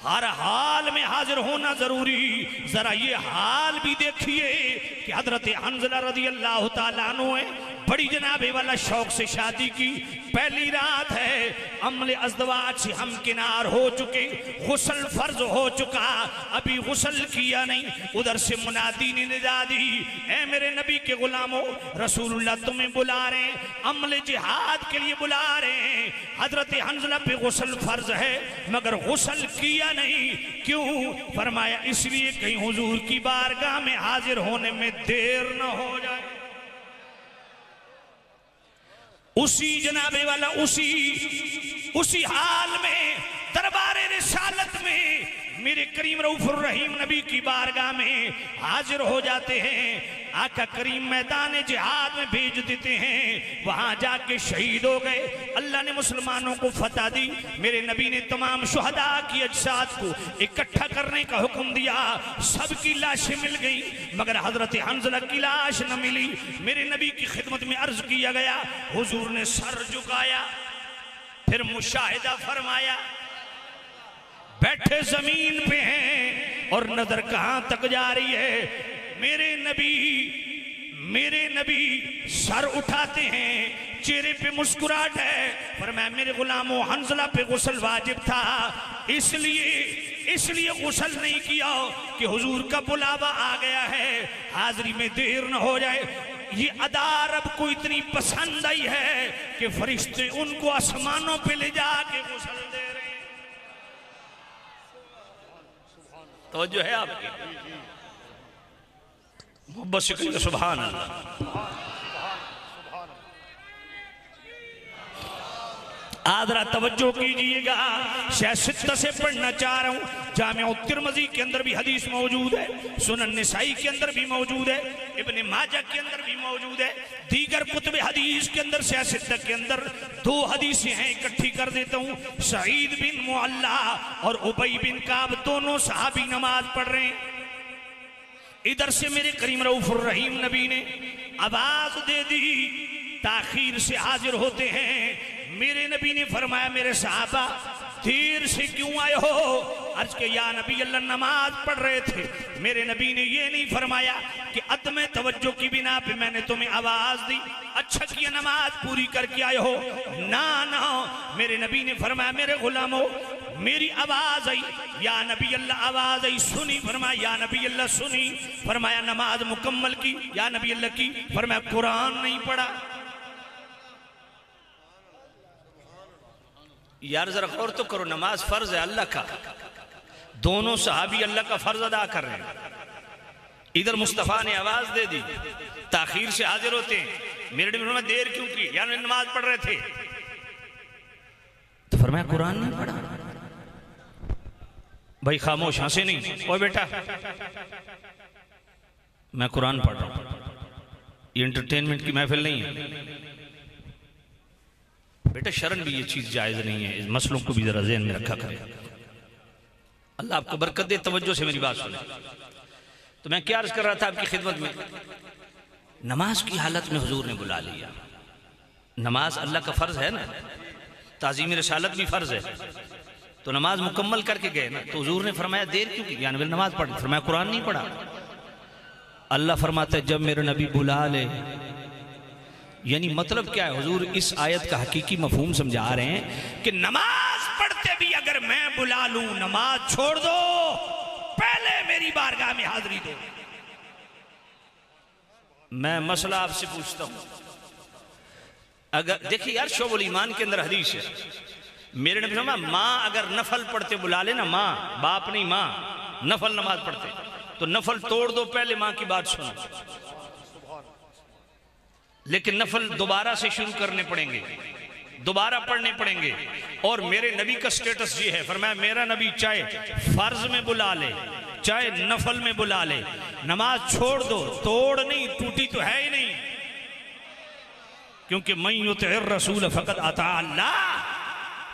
ہر حال میں حاضر ہونا ضروری۔ ذرا یہ حال بھی دیکھیے کہ حضرت حنظلہ رضی اللہ تعالیٰ عنہ ہے، بڑی جناب والا شوق سے شادی کی، پہلی رات ہے، عمل ازدواج سے ہم کنار ہو چکے، غسل فرض ہو چکا، ابھی غسل کیا نہیں، ادھر سے منادی نے ندا دی، اے میرے نبی کے غلاموں، رسول اللہ تمہیں بلا رہے ہیں، عمل جہاد کے لیے بلا رہے ہیں۔ حضرت حنظلہ پہ غسل فرض ہے مگر غسل کیا نہیں، کیوں؟ فرمایا اس لیے کہیں حضور کی بارگاہ میں حاضر ہونے میں دیر نہ ہو جائے۔ اسی جناب والا اسی حال میں دربار رسالت میں میرے کریم رؤوف الرحیم نبی کی بارگاہ میں حاضر ہو جاتے ہیں، آقا کریم میدان جہاد میں بھیج دیتے ہیں، وہاں جا کے شہید ہو گئے، اللہ نے مسلمانوں کو فتح دی، میرے نبی نے تمام شہداء کی اجساد کو اکٹھا کرنے کا حکم دیا، سب کی لاشیں مل گئیں مگر حضرت حنظلہ کی لاش نہ ملی، میرے نبی کی خدمت میں عرض کیا گیا، حضور نے سر جھکایا، پھر مشاہدہ فرمایا، بیٹھے زمین پہ ہیں اور نظر کہاں تک جا رہی ہے، میرے نبی سر اٹھاتے ہیں، چہرے پہ مسکراہٹ ہے، فرمایا میرے غلاموں حنظلہ پہ غسل واجب تھا، اس لیے غسل نہیں کیا کہ حضور کا بلاوا آ گیا ہے، حاضری میں دیر نہ ہو جائے۔ یہ ادا رب کو اتنی پسند آئی ہے کہ فرشتے ان کو آسمانوں پہ لے جا کے غسل دے رہے ہیں۔ توجہ ہے آپ کی؟ محبت سے کہیے سبحان اللہ۔ آدھرا توجہ کیجئے گا، شیخ ستہ سے پڑھنا چاہ رہا ہوں، جامع الترمذی کے اندر بھی حدیث موجود ہے، سنن نسائی کے اندر بھی موجود ہے، ابن ماجہ کے اندر بھی موجود ہے، دیگر کتب حدیث کے اندر شیخ ستہ کے اندر دو حدیثیں ہیں، اکٹھی کر دیتا ہوں۔ سعید بن معلہ اور ابی بن کعب دونوں صحابی نماز پڑھ رہے ہیں، ادھر سے میرے کریم رؤوف الرحیم نبی نے آواز دے دی، تاخیر سے حاضر ہوتے ہیں، میرے نبی نے فرمایا میرے صحابہ دیر سے کیوں آئے ہو؟ عرض کہ یا نبی اللہ نماز پڑھ رہے تھے، میرے نبی نے یہ نہیں فرمایا کہ عدم توجہ کی بنا پہ میں نے تمہیں آواز دی، اچھا کیا نماز پوری کر کے آئے ہو، نہ میرے نبی نے فرمایا میرے غلاموں میری آواز آئی، یا نبی اللہ آواز آئی، سنی، فرمایا یا نبی اللہ سنی، فرمایا نماز مکمل کی، یا نبی اللہ کی، فرمایا قرآن نہیں پڑھا۔ یار ذرا غور تو کرو، نماز فرض ہے اللہ کا، دونوں صحابی اللہ کا فرض ادا کر رہے ہیں، ادھر مصطفیٰ نے آواز دے دی، تاخیر سے حاضر ہوتے ہیں، میرے نبی نے فرمایا دیر کیوں کی؟ یعنی نماز پڑھ رہے تھے، تو فرمایا قرآن نہیں پڑھا۔ بھائی خاموش، ہنسے نہیں، اوہ بیٹا میں قرآن پڑھ رہا ہوں، یہ انٹرٹینمنٹ کی محفل نہیں ہے بیٹا، شرن بھی یہ چیز جائز نہیں ہے، اس مسئلوں کو بھی ذرا ذہن میں رکھا کریں، اللہ آپ کو برکت دے، توجہ سے میری بات سنیں۔ تو میں کیا عرض کر رہا تھا آپ کی خدمت میں، نماز کی حالت میں حضور نے بلا لیا، نماز اللہ کا فرض ہے نا، تعظیم رسالت بھی فرض ہے، تو نماز مکمل کر کے گئے نا، تو حضور نے فرمایا دیر کیوں کی؟ یعنی نماز پڑھ، فرمایا قرآن نہیں پڑھا۔ اللہ فرماتا ہے جب میرے نبی بلا لے، یعنی مطلب کیا ہے؟ حضور اس آیت کا حقیقی مفہوم سمجھا رہے ہیں کہ نماز پڑھتے بھی اگر میں بلا لوں، نماز چھوڑ دو، پہلے میری بارگاہ میں حاضری دو۔ میں مسئلہ آپ سے پوچھتا ہوں، اگر دیکھیں یار شعب الایمان کے اندر حدیث ہے، میرے نبی فرمایا ماں اگر نفل پڑھتے بلا لے نا، ماں، باپ نہیں، ماں نفل نماز پڑھتے تو نفل توڑ دو، پہلے ماں کی بات سنو، لیکن نفل دوبارہ سے شروع کرنے پڑیں گے، دوبارہ پڑھنے پڑیں گے، اور میرے نبی کا سٹیٹس یہ ہے، فرمایا میرا نبی چاہے فرض میں بلا لے چاہے نفل میں بلا لے، نماز چھوڑ دو، توڑ نہیں، ٹوٹی تو ہے ہی نہیں، کیونکہ من یطع الرسول فقد اطاع اللہ،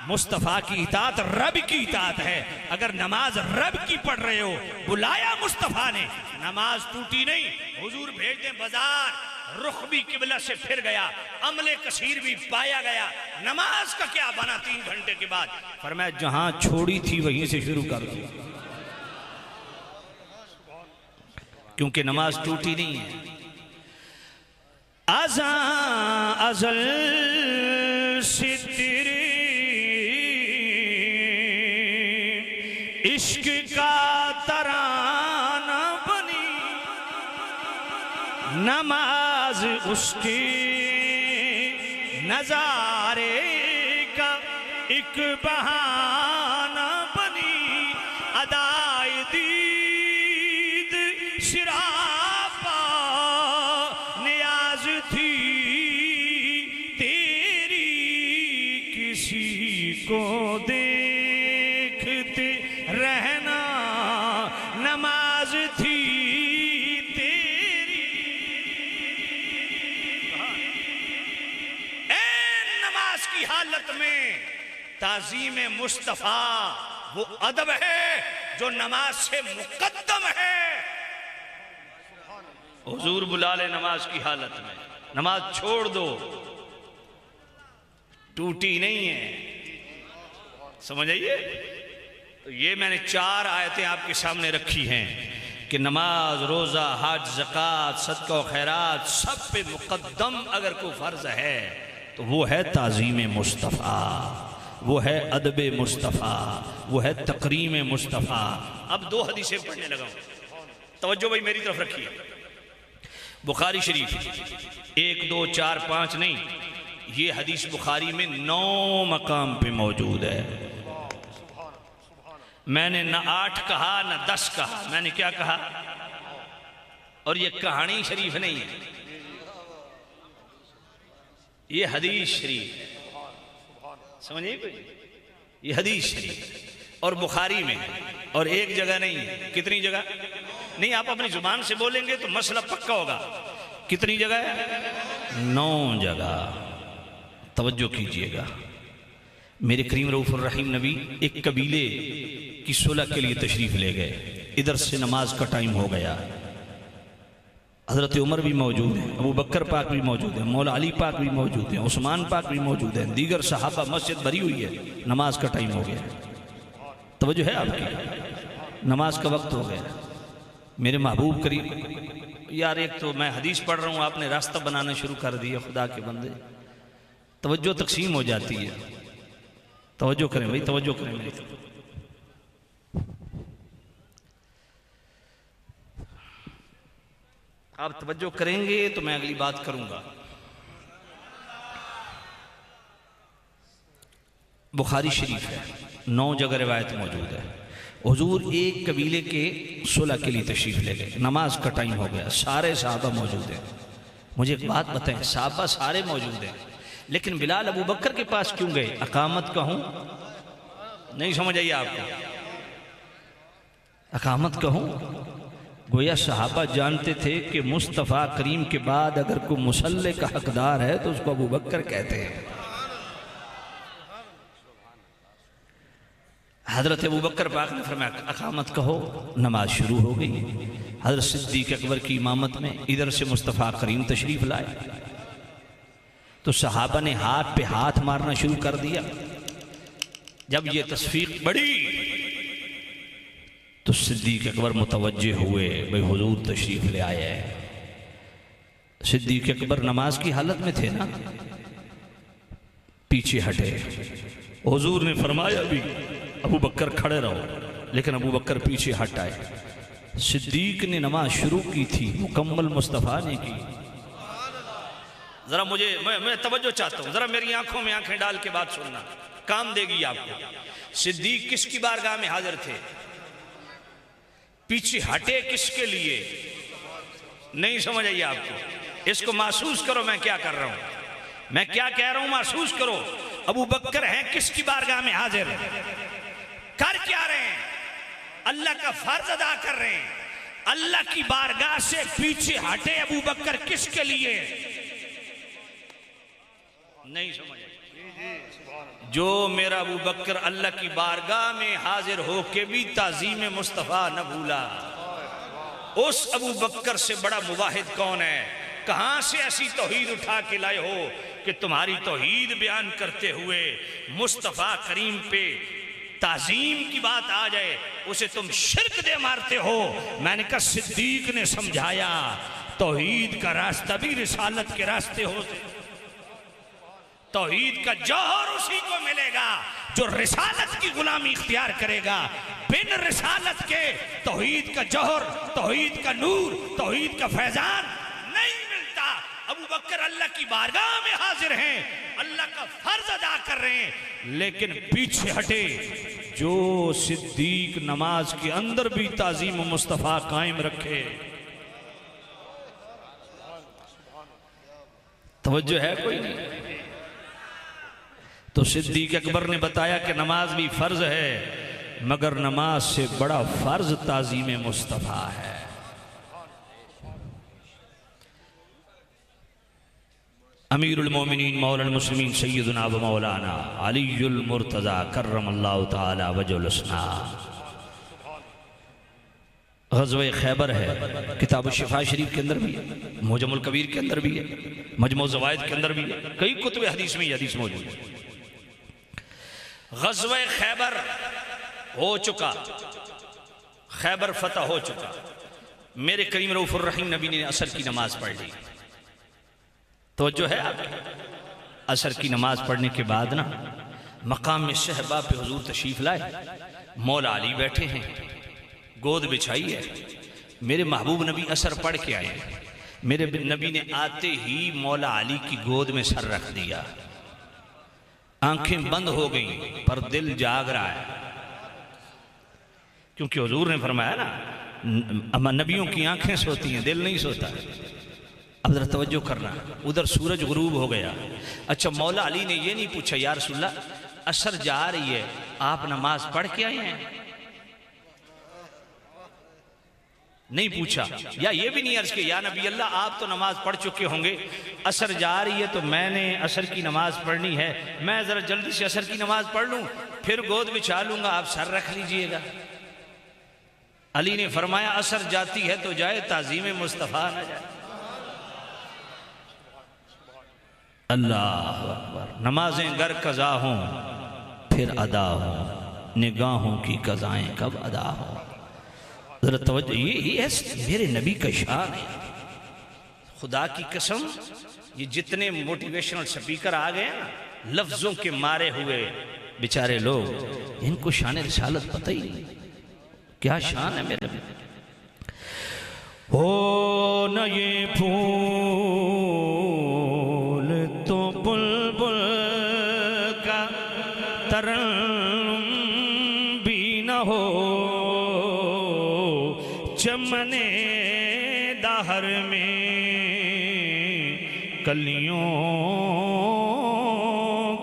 مصطفیٰ کی اطاعت رب کی اطاعت ہے۔ اگر نماز رب کی پڑھ رہے ہو، بلایا مصطفیٰ نے، نماز ٹوٹی نہیں، حضور بھیج دیں بازار، رخ بھی قبلہ سے پھر گیا، عمل کثیر بھی پایا گیا، نماز کا کیا بنا 3 گھنٹے کے بعد؟ فرمایا جہاں چھوڑی تھی وہیں سے شروع کر دو، کیونکہ نماز ٹوٹی نہیں ہے۔ ازاں ازل سے تیرے عشق کا ترانہ بنی، نماز اس کے نظارے کا ایک بہانہ بنی، ادائے دید سراپا نیاز تھی تیری، کسی کو دیکھتے رہنا نماز تھی تیری۔ نماز کی حالت میں تعظیم مصطفیٰ وہ ادب ہے جو نماز سے مقدم ہے۔ حضور بلا لے نماز کی حالت میں، نماز چھوڑ دو، ٹوٹی نہیں ہے، سمجھ آئیے؟ تو یہ میں نے 4 آیتیں آپ کے سامنے رکھی ہیں کہ نماز، روزہ، حج، زکوٰۃ، صدقہ و خیرات سب پہ مقدم اگر کوئی فرض ہے تو وہ ہے تعظیم مصطفیٰ، وہ ہے ادب مصطفیٰ، وہ ہے تکریم مصطفیٰ۔ اب 2 حدیثیں پڑھنے لگا ہوں، توجہ بھائی میری طرف رکھیے۔ بخاری شریف 1 2 4 5 نہیں، یہ حدیث بخاری میں 9 مقام پہ موجود ہے۔ میں نے نہ 8 کہا نہ 10 کہا، میں نے کیا کہا؟ اور یہ کہانی شریف نہیں ہے، یہ حدیث شریف ہے، سمجھئے کوئی؟ یہ حدیث شریف اور بخاری میں، اور ایک جگہ نہیں ہے۔ کتنی جگہ؟ نہیں، آپ اپنی زبان سے بولیں گے تو مسئلہ پکا ہوگا۔ کتنی جگہ ہے؟ 9 جگہ۔ توجہ کیجئے گا، میرے کریم رؤوف الرحیم نبی ایک قبیلے کی صلح کے لیے تشریف لے گئے، ادھر سے نماز کا ٹائم ہو گیا، حضرت عمر بھی موجود ہیں، ابو بکر پاک بھی موجود ہیں، مولا علی پاک بھی موجود ہیں، عثمان پاک بھی موجود ہیں، دیگر صحابہ، مسجد بھری ہوئی ہے، نماز کا ٹائم ہو گیا۔ توجہ ہے آپ کی؟ نماز کا وقت ہو گیا۔ میرے محبوب کریم، یار ایک تو میں حدیث پڑھ رہا ہوں، آپ نے راستہ بنانا شروع کر دیا، خدا کے بندے توجہ تقسیم ہو جاتی ہے۔ توجہ کریں بھائی، توجہ کریں میری طرف۔ آپ توجہ کریں گے تو میں اگلی بات کروں گا۔ بخاری شریف ہے، 9 جگہ روایت موجود ہے۔ حضور ایک قبیلے کے صلح کے لیے تشریف لے گئے، نماز کا ٹائم ہو گیا، سارے صحابہ موجود ہیں۔ مجھے ایک بات بتائیں، صحابہ سارے موجود ہیں، لیکن بلال ابو بکر کے پاس کیوں گئے؟ اقامت کہوں؟ نہیں سمجھ آئیے آپ کو؟ اقامت کہوں؟ گویا صحابہ جانتے تھے کہ مصطفیٰ کریم کے بعد اگر کوئی مصلی کا حقدار ہے تو اس کو ابو بکر کہتے ہیں۔ حضرت ابو بکر پاک نے فرمایا اقامت کہو، نماز شروع ہو گئی۔ حضرت صدیق اکبر کی امامت میں ادھر سے مصطفیٰ کریم تشریف لائے تو صحابہ نے ہاتھ پہ ہاتھ مارنا شروع کر دیا۔ جب یہ تصفیق بڑھی تو صدیق اکبر متوجہ ہوئے، بھئی حضور تشریف لے آئے ہیں۔ صدیق اکبر نماز کی حالت میں تھے نا، پیچھے ہٹے۔ حضور نے فرمایا بھی ابو بکر کھڑے رہو، لیکن ابو بکر پیچھے ہٹ آئے۔ صدیق نے نماز شروع کی تھی، مکمل مصطفیٰ نے کی۔ ذرا میں توجہ چاہتا ہوں، ذرا میری آنکھوں میں آنکھیں ڈال کے بات سننا، کام دے گی آپ کو۔ صدیق کس کی بارگاہ میں حاضر تھے؟ پیچھے ہٹے کس کے لیے؟ نہیں سمجھ آئیے آپ کو؟ اس کو محسوس کرو میں کیا کر رہا ہوں، میں کیا کہہ رہا ہوں محسوس کرو۔ ابو بکر ہیں کس کی بارگاہ میں حاضر؟ کر کیا رہے ہیں؟ اللہ کا فرض ادا کر رہے ہیں۔ اللہ کی بارگاہ سے پیچھے ہٹے ابو بکر کس کے لیے؟ نہیں سمجھ جو میرا ابو بکر اللہ کی بارگاہ میں حاضر ہو کے بھی تعظیم مصطفیٰ نہ بھولا، اس ابو بکر سے بڑا مواحد کون ہے؟ کہاں سے ایسی توحید اٹھا کے لائے ہو کہ تمہاری توحید بیان کرتے ہوئے مصطفیٰ کریم پہ تعظیم کی بات آ جائے اسے تم شرک دے مارتے ہو؟ میں نے کہا صدیق نے سمجھایا توحید کا راستہ بھی رسالت کے راستے ہوتے، توحید کا جوہر اسی کو ملے گا جو رسالت کی غلامی اختیار کرے گا۔ بن رسالت کے توحید کا جوہر، توحید کا نور، توحید کا فیضان نہیں ملتا۔ ابو بکر اللہ کی بارگاہ میں حاضر ہیں، اللہ کا فرض ادا کر رہے ہیں، لیکن پیچھے ہٹے۔ جو صدیق نماز کے اندر بھی تعظیم مصطفیٰ قائم رکھے، توجہ ہے کوئی نہیں؟ تو صدیق اکبر نے بتایا کہ نماز بھی فرض ہے، مگر نماز سے بڑا فرض تعظیم مصطفیٰ ہے۔ امیر المومنین مولا المسلمین سیدنا و مولانا علی المرتضی کرم اللہ تعالی وجہ الحسنی، غزوہ خیبر ہے، کتاب الشفاء شریف کے اندر بھی ہے، معجم الکبیر کے اندر بھی ہے، مجموع الزوائد کے اندر بھی ہے، کئی کتب حدیث میں یہ حدیث موجود ہے۔ غزوہ خیبر ہو چکا، خیبر فتح ہو چکا، میرے کریم رؤوف الرحیم نبی نے عصر کی نماز پڑھ لی۔ توجہ ہے آپ، عصر کی نماز پڑھنے کے بعد نا مقام صحبہ پہ حضور تشریف لائے، مولا علی بیٹھے ہیں، گود بچھائی ہے، میرے محبوب نبی عصر پڑھ کے آئے ہیں، میرے نبی نے آتے ہی مولا علی کی گود میں سر رکھ دیا، آنکھیں بند ہو گئیں پر دل جاگ رہا ہے، کیونکہ حضور نے فرمایا نا اما نبیوں کی آنکھیں سوتی ہیں، دل نہیں سوتا۔ اب ذرا توجہ کرنا، ادھر سورج غروب ہو گیا۔ اچھا مولا علی نے یہ نہیں پوچھا یا رسول اللہ عصر جا رہی ہے، آپ نماز پڑھ کے آئے ہیں؟ نہیں پوچھا، یا یہ بھی نہیں عرض کہ یا نبی اللہ آپ تو نماز پڑھ چکے ہوں گے، عصر جا رہی ہے تو میں نے عصر کی نماز پڑھنی ہے، میں ذرا جلدی سے عصر کی نماز پڑھ لوں پھر گود بچھا لوں گا، آپ سر رکھ لیجئے گا۔ علی نے فرمایا عصر جاتی ہے تو جائے، تعظیم مصطفیٰ نہ جائے۔ اللہ اکبر، نمازیں گر قضا ہوں پھر ادا ہوں، نگاہوں کی قضائیں کب ادا ہوں۔ ذرا توجہ، یہ میرے نبی کا شان ہے۔ خدا کی قسم یہ جتنے موٹیویشنل سپیکر آ گئے نا لفظوں کے مارے ہوئے بیچارے لوگ، ان کو شان رسالت پتہ ہی نہیں کیا شان ہے میرے نبی۔ ہو نہ یہ پھول تو بلبل کا ترنم بھی نہ ہو، چمن دہر میں کلیوں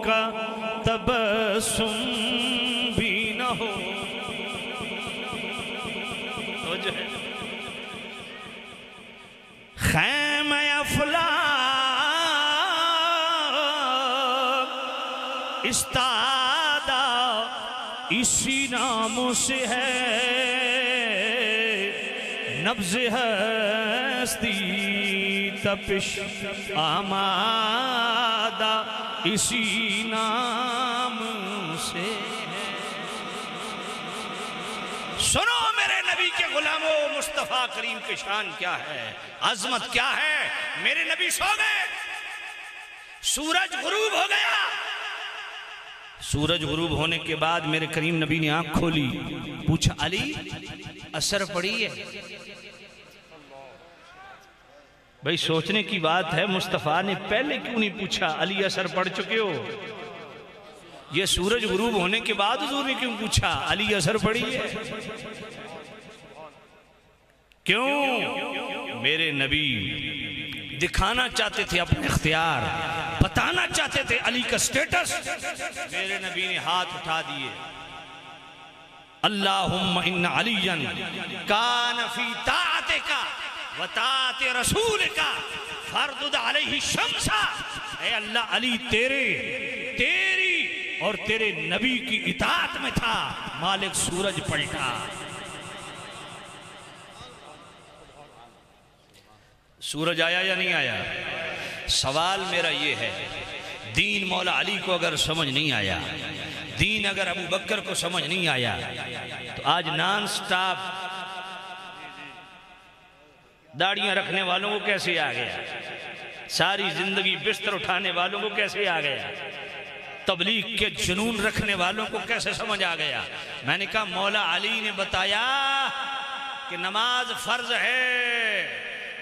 کا تبسم بھی نہ ہو۔ خیمہ افلاک استادہ اسی نام سے ہے، نبض ہستی تپش آمادہ اسی نام سے ہے۔ سنو میرے نبی کے غلاموں، مصطفیٰ کریم کی شان کیا ہے، عظمت کیا ہے۔ میرے نبی سو گئے، سورج غروب ہو گیا، سورج غروب ہونے کے بعد میرے کریم نبی نے آنکھ کھولی، پوچھا علی عصر پڑی ہے؟ بھئی سوچنے کی بات ہے، مصطفیٰ نے پہلے کیوں نہیں پوچھا علی عصر پڑھ چکے ہو؟ یہ سورج غروب ہونے کے بعد حضور نے کیوں پوچھا علی عصر پڑی ہے؟ کیوں؟ میرے نبی دکھانا چاہتے تھے اپنے اختیار، بتانا چاہتے تھے علی کا سٹیٹس۔ میرے نبی نے ہاتھ اٹھا دیے، اللہم ان علیاً کان فی طاعتک و طاعت رسولک فردد علیہ الشمس۔ اے اللہ علی تیری اور تیرے نبی کی اطاعت میں تھا، مالک سورج پلٹا۔ سورج آیا یا نہیں آیا؟ سوال میرا یہ ہے، دین مولا علی کو اگر سمجھ نہیں آیا، دین اگر ابو بکر کو سمجھ نہیں آیا، تو آج نان سٹاپ داڑیاں رکھنے والوں کو کیسے آ گیا؟ ساری زندگی بستر اٹھانے والوں کو کیسے آ گیا؟ تبلیغ کے جنون رکھنے والوں کو کیسے سمجھ آ گیا؟ میں نے کہا مولا علی نے بتایا کہ نماز فرض ہے،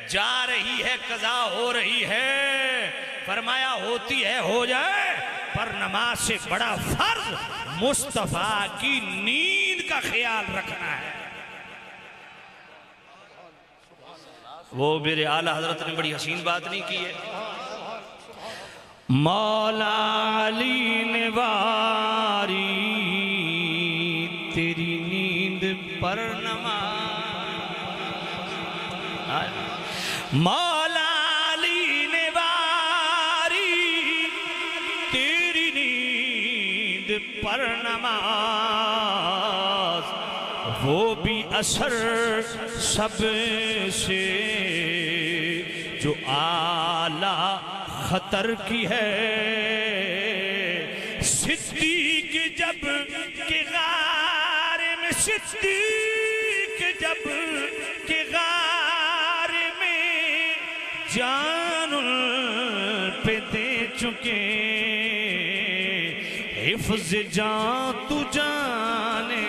جا رہی ہے، قضا ہو رہی ہے، فرمایا ہوتی ہے ہو جائے، پر نماز سے بڑا فرض مصطفیٰ کی نیند کا خیال رکھنا ہے۔ وہ میرے اعلیٰ حضرت نے بڑی حسین بات نہیں کی ہے، مولا علی نے واری تیری نیند پر نماز، مولا علی نے واری تیری نیند پر نماز، وہ بھی اثر سب سے جو اعلیٰ خطر کی ہے، صدیق جب کہ غار میں، صدیق جب کہ غار میں جان پہ دے چکے، حفظ جان تو جانے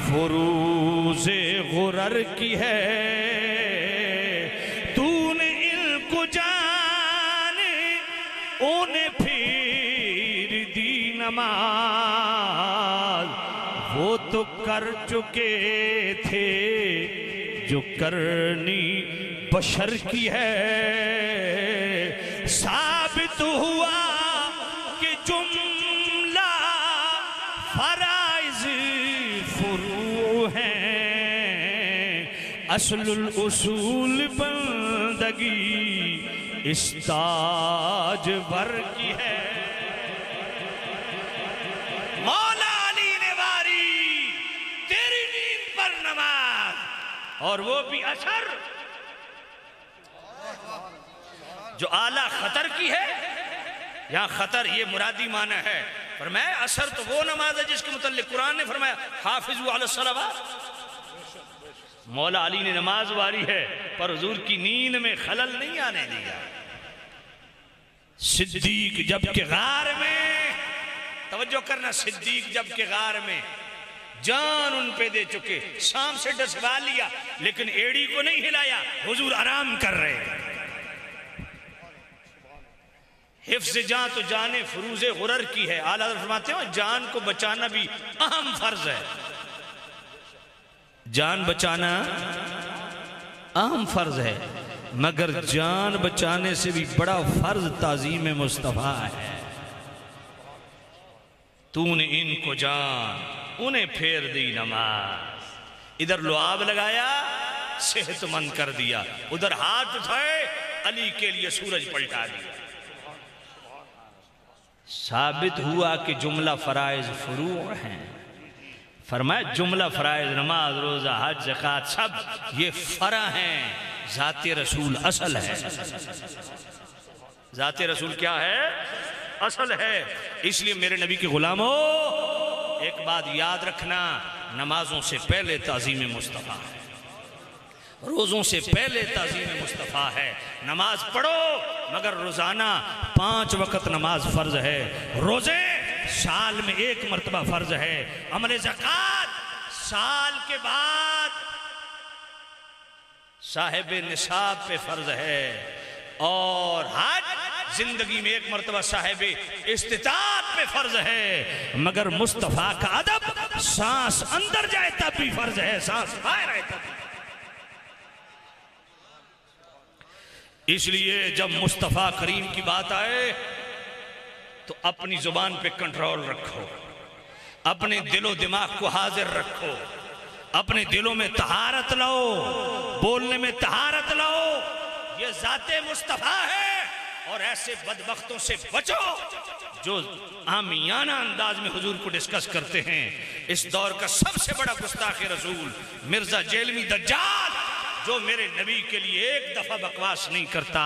فروز غرر کی ہے، تو نے ان کو جانے انہیں پھر دی نماز، وہ تو کر چکے تھے جو کرنی بشر کی ہے، ثابت ہوا کہ جملہ فرائض فروع ہیں، اصل الاصول بندگی اس تاج ور کی ہے۔ مولا علی نے واری تیری نیند پر نماز، اور وہ بھی اثر جو اعلیٰ خطر کی ہے۔ یہاں خطر یہ مرادی معنی ہے، فرمایا اثر تو وہ نماز ہے جس کے متعلق قرآن نے فرمایا حافظوا علی الصلوات۔ مولا علی نے نماز واری ہے پر حضور کی نیند میں خلل نہیں آنے دیا۔ صدیق جب کہ غار میں، توجہ کرنا، صدیق جب کہ غار میں جان ان پہ دے چکے، سام سے ڈسوا لیا لیکن ایڑی کو نہیں ہلایا، حضور آرام کر رہے ہیں۔ حفظ جان تو جان فروز غرر کی ہے۔ اعلیٰ حضرت فرماتے ہیں جان کو بچانا بھی اہم فرض ہے، جان بچانا اہم فرض ہے، مگر جان بچانے سے بھی بڑا فرض تعظیم مصطفیٰ ہے۔ تو نے ان کو جان انہیں پھیر دی نماز، ادھر لعاب لگایا صحت مند کر دیا، ادھر ہاتھ اٹھائے علی کے لیے سورج پلٹا دیا۔ ثابت ہوا کہ جملہ فرائض فروع ہیں، فرمایا جملہ فرائض نماز روزہ حج زکوٰۃ سب یہ فرع ہیں، ذات رسول اصل ہے۔ ذات رسول کیا ہے؟ اصل ہے۔ اس لیے میرے نبی کے غلاموں ایک بات یاد رکھنا، نمازوں سے پہلے تعظیم مصطفیٰ ہے، روزوں سے پہلے تعظیم مصطفیٰ ہے۔ نماز پڑھو مگر روزانہ 5 وقت نماز فرض ہے، روزے سال میں 1 مرتبہ فرض ہے، عمل زکوٰۃ سال کے بعد صاحب نصاب پہ فرض ہے، اور حج زندگی میں 1 مرتبہ صاحب استطاعت پہ فرض ہے، مگر مصطفیٰ کا ادب سانس اندر جائے تب بھی فرض ہے، سانس باہر آئے تب بھی۔ اس لیے جب مصطفیٰ کریم کی بات آئے تو اپنی زبان پہ کنٹرول رکھو، اپنے دل و دماغ کو حاضر رکھو، اپنے دلوں میں طہارت لاؤ، بولنے میں طہارت لاؤ، یہ ذات مصطفیٰ ہے۔ اور ایسے بدبختوں سے بچو جو عامیانہ انداز میں حضور کو ڈسکس کرتے ہیں۔ اس دور کا سب سے بڑا گستاخ رسول مرزا جیلمی دجال، جو میرے نبی کے لیے 1 دفعہ بکواس نہیں کرتا،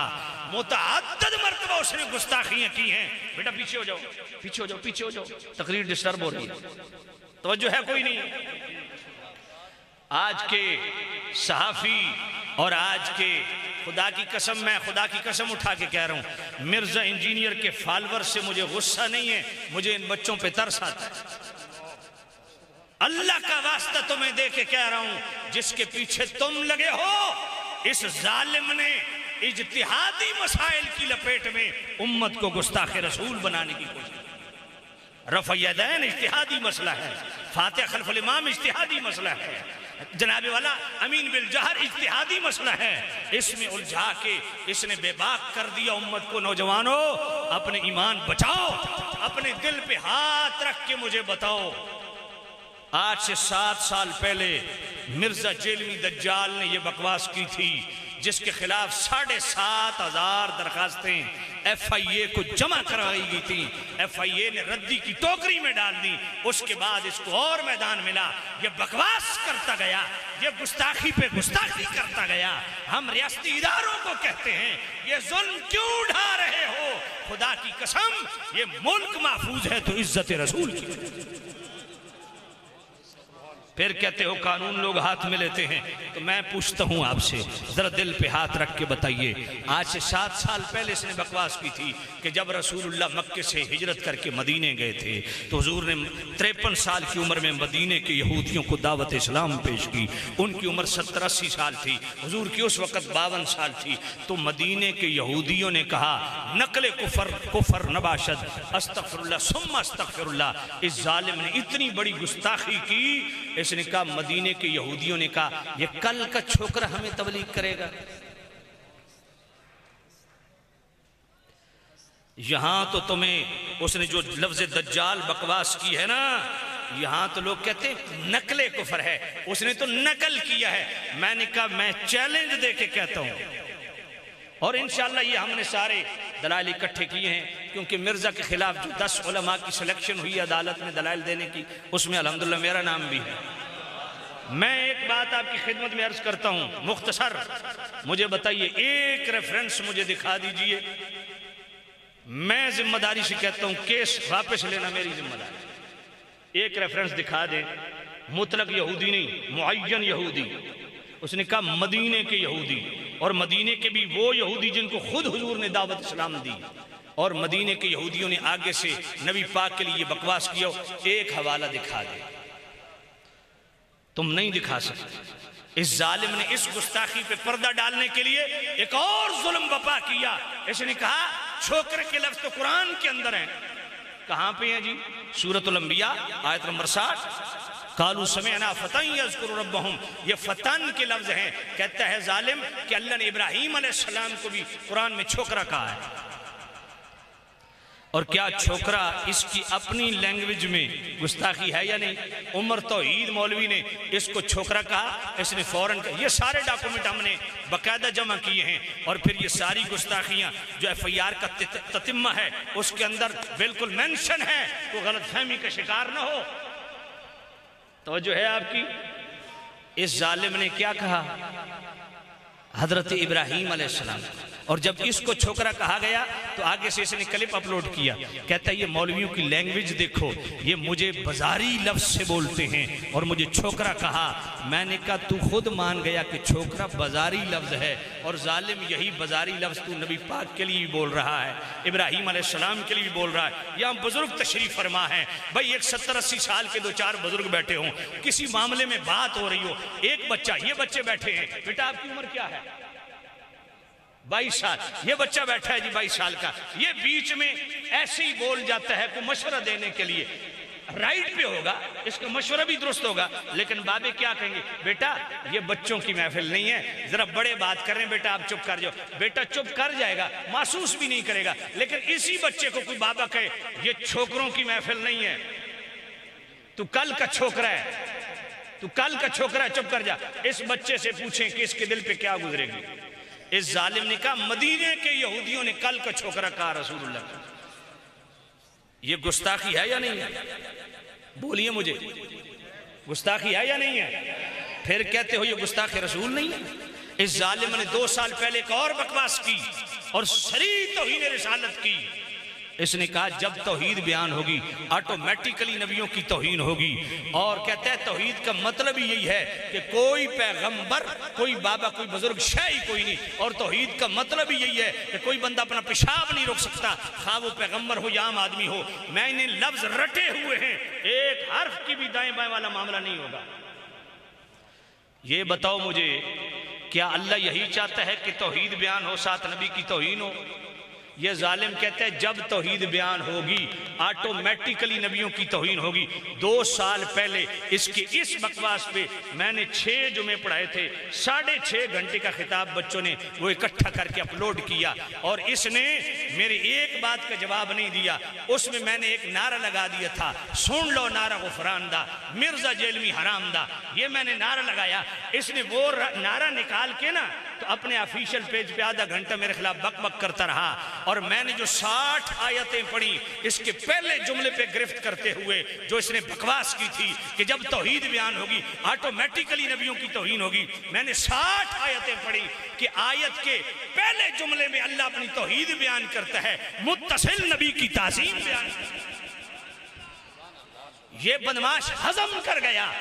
متعدد مرتبہ اس نے گستاخیاں کی ہیں۔ بیٹا پیچھے ہو جاؤ، پیچھے ہو جاؤ، پیچھے ہو جاؤ، تقریر ڈسٹرب ہو رہی ہے، توجہ ہے کوئی نہیں؟ آج کے صحافی اور آج کے خدا کی قسم، میں خدا کی قسم اٹھا کے کہہ رہا ہوں، مرزا انجینئر کے فالور سے مجھے غصہ نہیں ہے، مجھے ان بچوں پہ ترس آتا ہے۔ اللہ کا واسطہ تمہیں دے کے کہہ رہا ہوں، جس کے پیچھے تم لگے ہو، اس ظالم نے اجتہادی مسائل کی لپیٹ میں امت کو گستاخ رسول بنانے کی کوشش کی۔ رفع یدین اجتہادی مسئلہ ہے، فاتحہ خلف الامام اجتہادی مسئلہ ہے، جناب والا امین بالجہر اجتہادی مسئلہ ہے، اس میں الجھا کے اس نے بے باک کر دیا امت کو۔ نوجوانوں، اپنے ایمان بچاؤ، اپنے دل پہ ہاتھ رکھ کے مجھے بتاؤ، آج سے 7 سال پہلے مرزا جیلوی دجال نے یہ بکواس کی تھی، جس کے خلاف 7,500 درخواستیں ایف آئی اے کو جمع کروائی گئی تھی، ایف آئی اے نے ردی کی ٹوکری میں ڈال دی۔ اس کے بعد اس کو اور میدان ملا، یہ بکواس کرتا گیا، یہ گستاخی پہ گستاخی کرتا گیا۔ ہم ریاستی اداروں کو کہتے ہیں، یہ ظلم کیوں اٹھا رہے ہو؟ خدا کی قسم، یہ ملک محفوظ ہے تو عزت رسول کی۔ پھر کہتے ہو قانون لوگ ہاتھ میں لیتے ہیں، تو میں پوچھتا ہوں آپ سے، ذرا دل پہ ہاتھ رکھ کے بتائیے، آج سے 7 سال پہلے اس نے بکواس کی تھی کہ جب رسول اللہ مکے سے ہجرت کر کے مدینے گئے تھے تو حضور نے 53 سال کی عمر میں مدینے کے یہودیوں کو دعوت اسلام پیش کی۔ ان کی عمر 70-80 سال تھی، حضور کی اس وقت 52 سال تھی۔ تو مدینے کے یہودیوں نے کہا، نقل کفر نباشد، استغفر اللہ ثم استغفر اللہ۔ اس ظالم نے اتنی بڑی گستاخی کی، اس نے کہا، مدینے کے یہودیوں نے کہا، یہ کل کا چھوکرا ہمیں تبلیغ کرے گا۔ یہاں تو تمہیں اس نے جو لفظ دجال بکواس کی ہے نا، یہاں تو لوگ کہتے ہیں نقل کفر ہے، اس نے تو نقل کیا ہے۔ میں نے کہا میں چیلنج دے کے کہتا ہوں، اور انشاءاللہ یہ ہم نے سارے دلائل اکٹھے کیے ہیں، کیونکہ مرزا کے خلاف جو 10 علماء کی سلیکشن ہوئی عدالت میں دلائل دینے کی، اس میں الحمدللہ میرا نام بھی ہے۔ میں ایک بات آپ کی خدمت میں عرض کرتا ہوں مختصر، مجھے بتائیے ایک ریفرنس مجھے دکھا دیجئے، میں ذمہ داری سے کہتا ہوں کیس واپس لینا میری ذمہ داری۔ ایک ریفرنس دکھا دیں، مطلق یہودی نہیں، معین یہودی۔ اس نے کہا مدینے کے یہودی، اور مدینے کے بھی وہ یہودی جن کو خود حضور نے دعوت اسلام دی، اور مدینے کے یہودیوں نے آگے سے نبی پاک کے لیے یہ بکواس کیا۔ ایک حوالہ دکھا دیں، تم نہیں دکھا سکتے۔ اس ظالم نے اس گستاخی پہ پردہ ڈالنے کے لیے ایک اور ظلم بپا کیا۔ اس نے کہا چھوکرے کے لفظ تو قرآن کے اندر ہیں، کہاں پہ ہیں جی؟ سورۃ الانبیاء آیت نمبر 60، قالوا سمعنا فتى يذكر ربهم، یہ فتن کے لفظ ہیں۔ کہتا ہے ظالم کہ اللہ نے ابراہیم علیہ السلام کو بھی قرآن میں چھوکرا کہا ہے، اور کیا چھوکرا اس کی اپنی لینگویج میں گستاخی ہے یا نہیں؟ عمر توحید مولوی نے اس کو چھوکرا کہا، اس نے فوراً کہا۔ یہ سارے ڈاکومنٹ ہم نے باقاعدہ جمع کیے ہیں، اور پھر یہ ساری گستاخیاں جو ایف آئی آر کا تتمہ ہے اس کے اندر بالکل مینشن ہے، کوئی غلط فہمی کا شکار نہ ہو۔ توجہ ہے آپ کی؟ اس ظالم نے کیا کہا؟ حضرت ابراہیم علیہ السلام۔ اور جب اس کو چھوکرا کہا گیا تو آگے سے اس نے کلپ اپلوڈ کیا، کہتا ہے یہ مولویوں کی لینگویج دیکھو، یہ مجھے بازاری لفظ سے بولتے ہیں اور مجھے چھوکرا کہا۔ میں نے کہا تو خود مان گیا کہ چھوکرا بازاری لفظ ہے، اور ظالم یہی بازاری لفظ تو نبی پاک کے لیے بھی بول رہا ہے، ابراہیم علیہ السلام کے لیے بھی بول رہا ہے۔ یہاں بزرگ تشریف فرما ہے، بھائی ایک 70-80 سال کے 2-4 بزرگ بیٹھے ہوں، کسی معاملے میں بات ہو رہی ہو، ایک بچہ، یہ بچے بیٹھے ہیں، بیٹا آپ کی عمر کیا ہے؟ 22 سال، یہ بچہ بیٹھا ہے جی 22 سال کا، یہ بیچ میں ایسے ہی بول جاتا ہے کوئی مشورہ دینے کے لیے، رائٹ پہ ہوگا، اس کا مشورہ بھی درست ہوگا، لیکن بابے کیا کہیں گے؟ بیٹا یہ بچوں کی محفل نہیں ہے، ذرا بڑے بات کر رہے ہیں، بیٹا آپ چپ کر جاؤ۔ بیٹا چپ کر جائے گا، محسوس بھی نہیں کرے گا، لیکن اسی بچے کو کوئی بابا کہے یہ چھوکروں کی محفل نہیں ہے، تو کل کا چھوکرا ہے، تو کل کا چھوکرا ہے، چپ کر جا۔ اس بچے سے پوچھیں کہ اس کے دل پہ کیا گزرے گی۔ اس ظالم نے کہا مدینے کے یہودیوں نے کل کا چھوکرا کہا رسول اللہ کا۔ یہ گستاخی ہے یا نہیں ہے؟ بولیے مجھے، گستاخی ہے یا نہیں ہے؟ پھر کہتے ہو یہ گستاخ رسول نہیں ہے؟ اس ظالم نے 2 سال پہلے ایک اور بکواس کی اور صریح توہین رسالت کی۔ اس نے کہا جب توحید بیان ہوگی آٹومیٹیکلی نبیوں کی توہین ہوگی، اور کہتا ہے توحید کا مطلب ہی یہی ہے کہ کوئی پیغمبر، کوئی بابا، کوئی بزرگ شاہی کوئی نہیں، اور توحید کا مطلب ہی یہی ہے کہ کوئی بندہ اپنا پیشاب نہیں روک سکتا، خواہ وہ پیغمبر ہو یا عام آدمی ہو۔ میں انہیں لفظ رٹے ہوئے ہیں، ایک حرف کی بھی دائیں بائیں والا معاملہ نہیں ہوگا۔ یہ بتاؤ مجھے، کیا اللہ یہی چاہتا ہے کہ توحید بیان ہو ساتھ نبی کی توہین ہو؟ یہ ظالم کہتا ہے جب توحید بیان ہوگی آٹومیٹیکلی نبیوں کی توہین ہوگی۔ 2 سال پہلے اس کی اس بکواس پہ میں نے 6 جمعے پڑھائے تھے، 6.5 گھنٹے کا خطاب بچوں نے وہ اکٹھا کر کے اپلوڈ کیا، اور اس نے میری ایک بات کا جواب نہیں دیا۔ اس میں نے ایک نعرہ لگا دیا تھا، سن لو نعرہ غفران دا، مرزا جیلمی حرام دا، یہ میں نے نعرہ لگایا۔ اس نے وہ نعرہ نکال کے نا تو اپنے آفیشل پیج پہ آدھا گھنٹہ میرے خلاف بک بک کرتا رہا، اور میں نے جو 60 آیتیں پڑھی اس کے پہلے جملے پہ گرفت کرتے ہوئے جو اس نے بکواس کی تھی کہ جب توحید بیان ہوگی آٹومیٹیکلی نبیوں کی توہین ہوگی، میں نے 60 آیتیں پڑھی کہ آیت کے پہلے جملے میں اللہ اپنی توحید بیان کرتا ہے، متصل نبی کی تعظیم بیان کرتا ہے۔ یہ بدماش ہضم کر گیا۔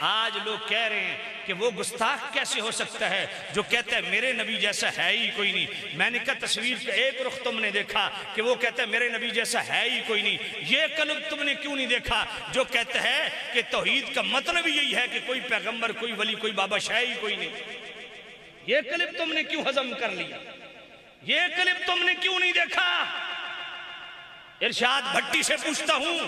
آج لوگ کہہ رہے ہیں کہ وہ گستاخ کیسے ہو سکتا ہے جو کہتا ہے میرے نبی جیسا ہے ہی کوئی نہیں۔ میں نے کہا تصویر کا ایک رخ تم نے دیکھا کہ وہ کہتا ہے میرے نبی جیسا ہے ہی کوئی نہیں، یہ قلب تم نے کیوں نہیں دیکھا جو کہتا ہے کہ توحید کا مطلب یہی ہے کہ کوئی پیغمبر، کوئی ولی، کوئی بابا شاہ ہی کوئی نہیں؟ یہ قلب تم نے کیوں ہضم کر لیا؟ یہ قلب تم نے کیوں نہیں دیکھا؟ ارشاد بھٹی سے پوچھتا ہوں،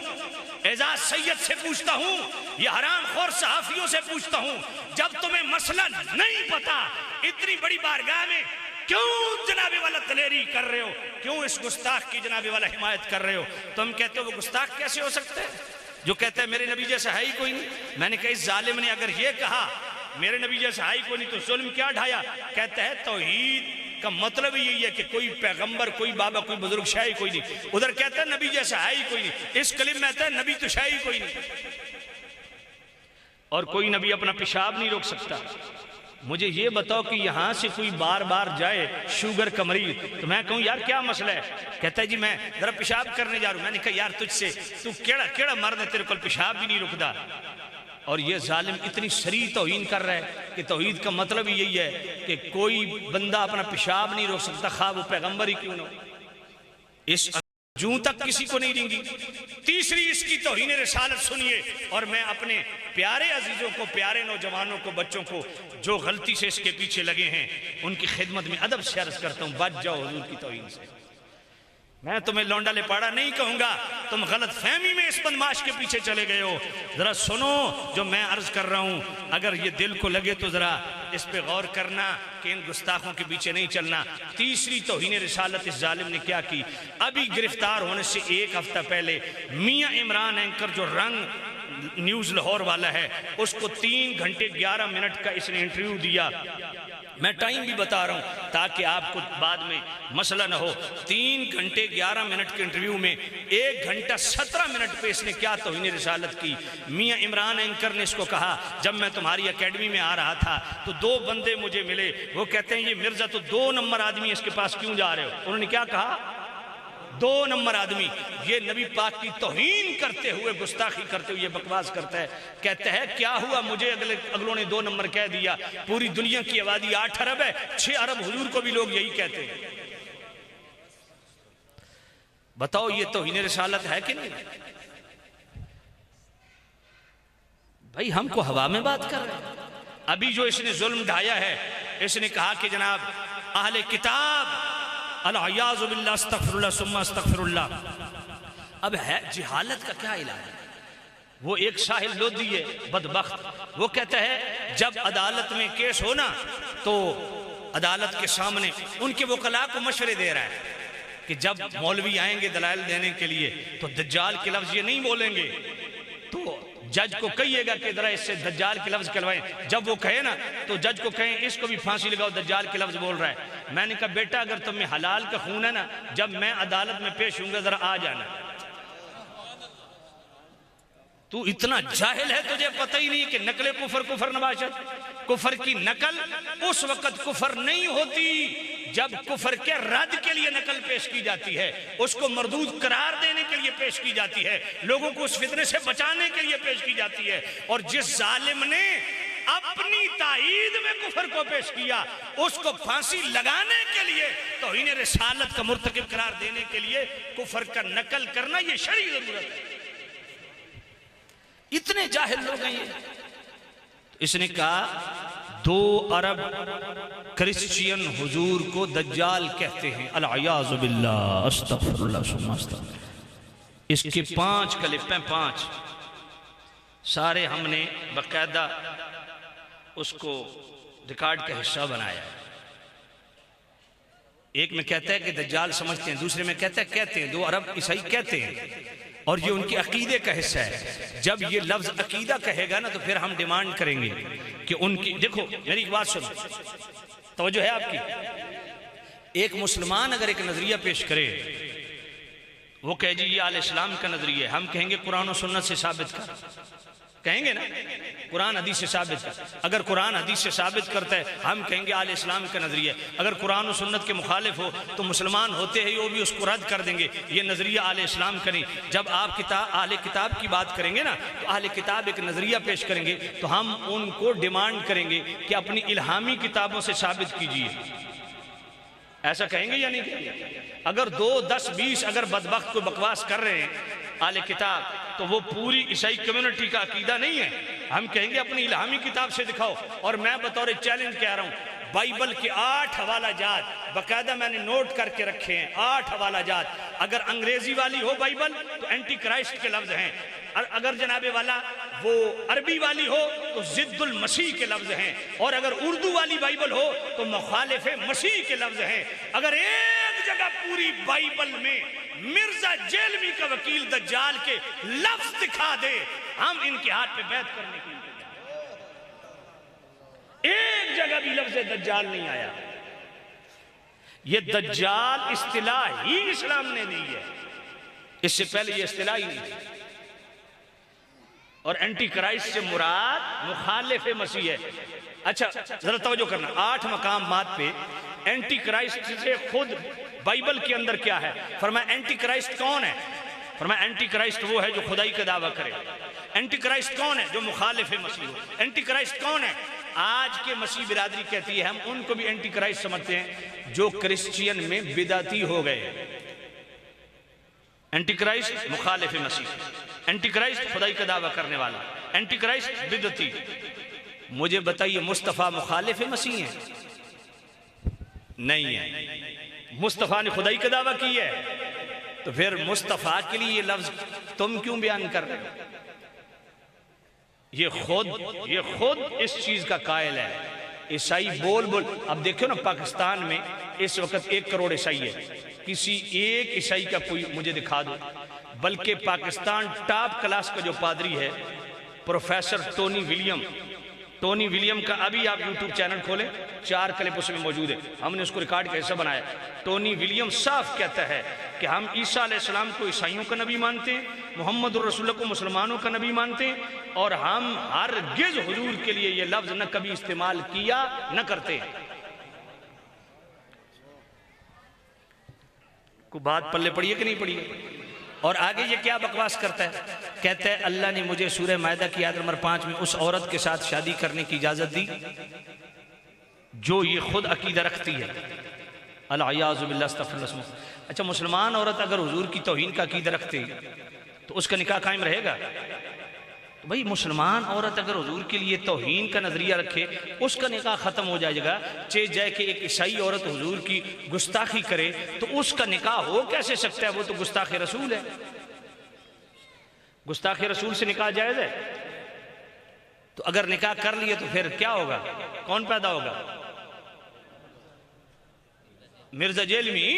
اعزاز سید سے پوچھتا ہوں، یہ حرام خور صحافیوں سے پوچھتا ہوں، جب تمہیں مسئلہ نہیں پتا اتنی بڑی بارگاہ میں کیوں جناب والا دلیری کر رہے ہو؟ کیوں اس گستاخ کی جناب والا حمایت کر رہے ہو؟ تم کہتے ہو وہ گستاخ کیسے ہو سکتے ہیں جو کہتا ہے میرے نبی جیسا ہے ہی کوئی نہیں؟ میں نے کہا اس ظالم نے اگر یہ کہا میرے نبی جیسا ہے ہی کوئی نہیں تو ظلم کیا ڈھایا؟ کہتا ہے توحید کا مطلب یہی ہے کہ کوئی پیغمبر، کوئی بابا، کوئی بزرگ شاہی کوئی نہیں۔ ادھر کہتا ہے نبی جیسا ہے ہی کوئی نہیں، اس کلم میں کہتا ہے نبی تو شاہی کوئی نہیں، اور کوئی نبی اپنا پیشاب نہیں روک سکتا۔ مجھے یہ بتاؤ کہ یہاں سے کوئی بار بار جائے شوگر کا مریض تو میں کہوں یار کیا مسئلہ ہے؟ کہتا ہے جی میں ذرا پیشاب کرنے جا رہا ہوں۔ میں نے کہا یار تجھ سے تو کیڑا مرد ہے تیرے کو پیشاب بھی نہیں رکدا؟ اور یہ ظالم اتنی سریح توہین کر رہا ہے کہ توحید کا مطلب یہی ہے کہ کوئی بندہ اپنا پیشاب نہیں روک سکتا، خواہ وہ پیغمبر ہی کیوں نہ ہو۔ اس جوں تک کسی کو نہیں رنگی۔ تیسری اس کی توہین رسالت سنیے، اور میں اپنے پیارے عزیزوں کو، پیارے نوجوانوں کو، بچوں کو جو غلطی سے اس کے پیچھے لگے ہیں ان کی خدمت میں ادب سے عرض کرتا ہوں، بچ جاؤ حضور کی توہین سے۔ میں تمہیں لونڈا لپاڑا نہیں کہوں گا، تم غلط فہمی میں اس بدماش کے پیچھے چلے گئے ہو۔ ذرا سنو جو میں عرض کر رہا ہوں، اگر یہ دل کو لگے تو ذرا اس پہ غور کرنا کہ ان گستاخوں کے پیچھے نہیں چلنا۔ تیسری توہین رسالت اس ظالم نے کیا کی؟ ابھی گرفتار ہونے سے 1 ہفتہ پہلے میاں عمران اینکر جو رنگ نیوز لاہور والا ہے اس کو 3 گھنٹے 11 منٹ کا اس نے انٹرویو دیا۔ میں ٹائم بھی بتا رہا ہوں تاکہ آپ کو بعد میں مسئلہ نہ ہو۔ 3 گھنٹے 11 منٹ کے انٹرویو میں 1 گھنٹہ 17 منٹ پہ اس نے کیا توہین رسالت کی۔ میاں عمران اینکر نے اس کو کہا جب میں تمہاری اکیڈمی میں آ رہا تھا تو 2 بندے مجھے ملے، وہ کہتے ہیں یہ مرزا تو 2 نمبر آدمی اس کے پاس کیوں جا رہے ہو؟ انہوں نے کیا کہا؟ 2 نمبر آدمی۔ یہ نبی پاک کی توہین کرتے ہوئے، گستاخی کرتے ہوئے بکواس کرتا ہے، کہتا ہے کیا ہوا مجھے اگلوں نے 2 نمبر کہہ دیا؟ پوری دنیا کی آبادی 8 ارب ہے، 6 ارب حضور کو بھی لوگ یہی کہتے ہیں۔ بتاؤ یہ توہین رسالت ہے کہ نہیں؟ بھائی ہم کو ہوا میں بات کر رہے ہیں۔ ابھی جو اس نے ظلم ڈھایا ہے، اس نے کہا کہ جناب اہل کتاب العیاذ باللہ استغفر اللہ ثم استغفر اللہ۔ اب ہے جہالت کا کیا علاج ہے؟ وہ ایک ساحل لودھی ہے بدبخت، وہ کہتا ہے جب عدالت میں کیس ہونا تو عدالت کے سامنے ان کے وکلاء کو مشورے دے رہا ہے کہ جب مولوی آئیں گے دلائل دینے کے لیے تو دجال کے لفظ یہ نہیں بولیں گے، تو جج کو کہیے گا کہ ذرا اس سے دجال کے لفظ کہلوائیں۔ جب وہ کہے نا تو جج کو کہیں اس کو بھی پھانسی لگاؤ، دجال کے لفظ بول رہا ہے۔ میں نے کہا بیٹا اگر تم میں حلال کا خون ہے نا، جب میں عدالت میں پیش ہوں گا ذرا آ جانا۔ تو اتنا جاہل ہے تجھے پتہ ہی نہیں کہ نقل کفر کفر نباشت. کفر کی نقل اس وقت کفر نہیں ہوتی جب کفر کے رد کے لیے نقل پیش کی جاتی ہے، اس کو مردود قرار دینے کے لیے پیش کی جاتی ہے، لوگوں کو اس فتنے سے بچانے کے لیے پیش کی جاتی ہے. اور جس ظالم نے اپنی تائید میں کفر کو پیش کیا، اس کو پھانسی لگانے کے لیے، توہین رسالت کا مرتکب قرار دینے کے لیے کفر کا نقل کرنا یہ شرعی ضرورت ہے. اتنے جاہل لوگ ہیں یہ. اس نے کہا 2 ارب کرسچین حضور کو دجال کہتے ہیں. العیاذ باللہ، استغفر اللہ ثم استغفر. اس کے 5 کلپیں 5 سارے ہم نے باقاعدہ اس کو ریکارڈ کا حصہ بنایا. ایک میں کہتا ہے کہ دجال سمجھتے ہیں، دوسرے میں کہتا ہے کہتے ہیں، 2 ارب عیسائی کہتے ہیں، اور یہ ان کے عقیدے کا حصہ ہے. جب یہ لفظ عقیدہ کہے گا نا تو پھر ہم ڈیمانڈ کریں گے کہ ان کی، دیکھو میری ایک بات سنو، توجہ ہے آپ کی. ایک مسلمان اگر ایک نظریہ پیش کرے، وہ کہے جی یہ آل اسلام کا نظریہ ہے، ہم کہیں گے قرآن و سنت سے ثابت کر، کہیں گے نا قرآن حدیث سے ثابت کر. اگر قرآن حدیث سے ثابت کرتا ہے ہم کہیں گے آل اسلام کا نظریہ. اگر قرآن و سنت کے مخالف ہو تو مسلمان ہوتے ہیں وہ بھی اس کو رد کر دیں گے، یہ نظریہ آل اسلام کا نہیں. جب آپ اہل کتاب کی بات کریں گے نا تو اہل کتاب ایک نظریہ پیش کریں گے تو ہم ان کو ڈیمانڈ کریں گے کہ اپنی الہامی کتابوں سے ثابت کیجئے. ایسا کہیں گے یا نہیں کہیں گے؟ اگر 2 10 20 اگر بدبخت کو بکواس کر رہے ہیں اہل کتاب تو وہ پوری عیسائی کمیونٹی کا عقیدہ نہیں ہے. ہم کہیں گے اپنی الہامی کتاب سے دکھاؤ. اور میں بطور چیلنج کہہ رہا ہوں، بائبل کے 8 حوالہ جات باقاعدہ میں نے نوٹ کر کے رکھے ہیں. 8 حوالہ جات اگر انگریزی والی ہو بائبل تو اینٹی کرائسٹ کے لفظ ہیں، اگر جناب والا وہ عربی والی ہو تو ضد المسیح کے لفظ ہیں، اور اگر اردو والی بائبل ہو تو مخالف مسیح کے لفظ ہیں. اگر ایک جگہ پوری بائبل میں مرزا جیلمی کا وکیل دجال کے لفظ دکھا دے، ہم ان کے ہاتھ پہ بیعت کرنے کے لیے. ایک جگہ بھی لفظ دجال نہیں آیا. یہ دجال اصطلاح ہی اسلام نے دی ہے، اس سے پہلے یہ اصطلاح ہی نہیں تھی. اور اینٹی کرائسٹ سے مراد مخالف مسیح ہے. اچھا ذرا توجہ کرنا، 8 مقامات پہ اینٹی کرائسٹ سے خود بائبل کے اندر کیا ہے. فرمایا اینٹی کرائسٹ کون ہے؟ فرمایا اینٹی کرائسٹ وہ ہے جو خدائی کا دعویٰ کرے. اینٹی کرائسٹ کون ہے؟ جو مخالف مسیح ہو. اینٹی کرائسٹ کون ہے؟ آج کے مسیح برادری کہتی ہے ہم ان کو بھی اینٹی کرائسٹ سمجھتے ہیں جو کرسچین میں بدعتی ہو گئے. اینٹی کرائسٹ مخالف مسیح، اینٹی کرائسٹ خدائی کا دعویٰ کرنے والا، اینٹی کرائسٹ بدعتی. مجھے بتائیے مصطفیٰ مخالف مسیح ہیں؟ نہیں ہے. مصطفیٰ نے خدائی کا دعویٰ کی ہے تو پھر مصطفیٰ کے لیے یہ لفظ تم کیوں بیان کر رہے ہو؟ یہ خود اس چیز کا قائل ہے. عیسائی بول اب دیکھو نا پاکستان میں اس وقت 1 کروڑ عیسائی ہے. کسی ایک عیسائی کا کوئی مجھے دکھا دو. بلکہ پاکستان ٹاپ کلاس کا جو پادری ہے پروفیسر ٹونی ولیم کا ابھی آپ یوٹیوب چینل کھولیں، 4 کلپ اس میں موجود ہے، ہم نے اس کو ریکارڈ کا حصہ بنایا. ٹونی ولیم صاف کہتا ہے کہ ہم عیسیٰ علیہ السلام کو عیسائیوں کا نبی مانتے ہیں، محمد الرسول اللہ کو مسلمانوں کا نبی مانتے ہیں، اور ہم ہرگز حضور کے لیے یہ لفظ نہ کبھی استعمال کیا نہ کرتے. کو بات پلے پڑی ہے کہ نہیں پڑی ہے؟ اور آگے یہ کیا بکواس کرتا ہے؟ کہتا ہے اللہ نے مجھے سورہ مائدہ کی آیت نمبر 5 میں اس عورت کے ساتھ شادی کرنے کی اجازت دی جو یہ خود عقیدہ رکھتی ہے. العیاذ باللہ استغفر اللہ. اچھا مسلمان عورت اگر حضور کی توہین کا عقیدہ رکھتے تو اس کا نکاح قائم رہے گا؟ بھئی مسلمان عورت اگر حضور کے لیے توہین کا نظریہ رکھے اس کا نکاح ختم ہو جائے گا. جائے کہ ایک عیسائی عورت حضور کی گستاخی کرے تو اس کا نکاح ہو کیسے سکتا ہے؟ وہ تو گستاخ رسول ہے. گستاخ رسول سے نکاح جائز ہے؟ تو اگر نکاح کر لیے تو پھر کیا ہوگا؟ کون پیدا ہوگا؟ مرزا جیلمی.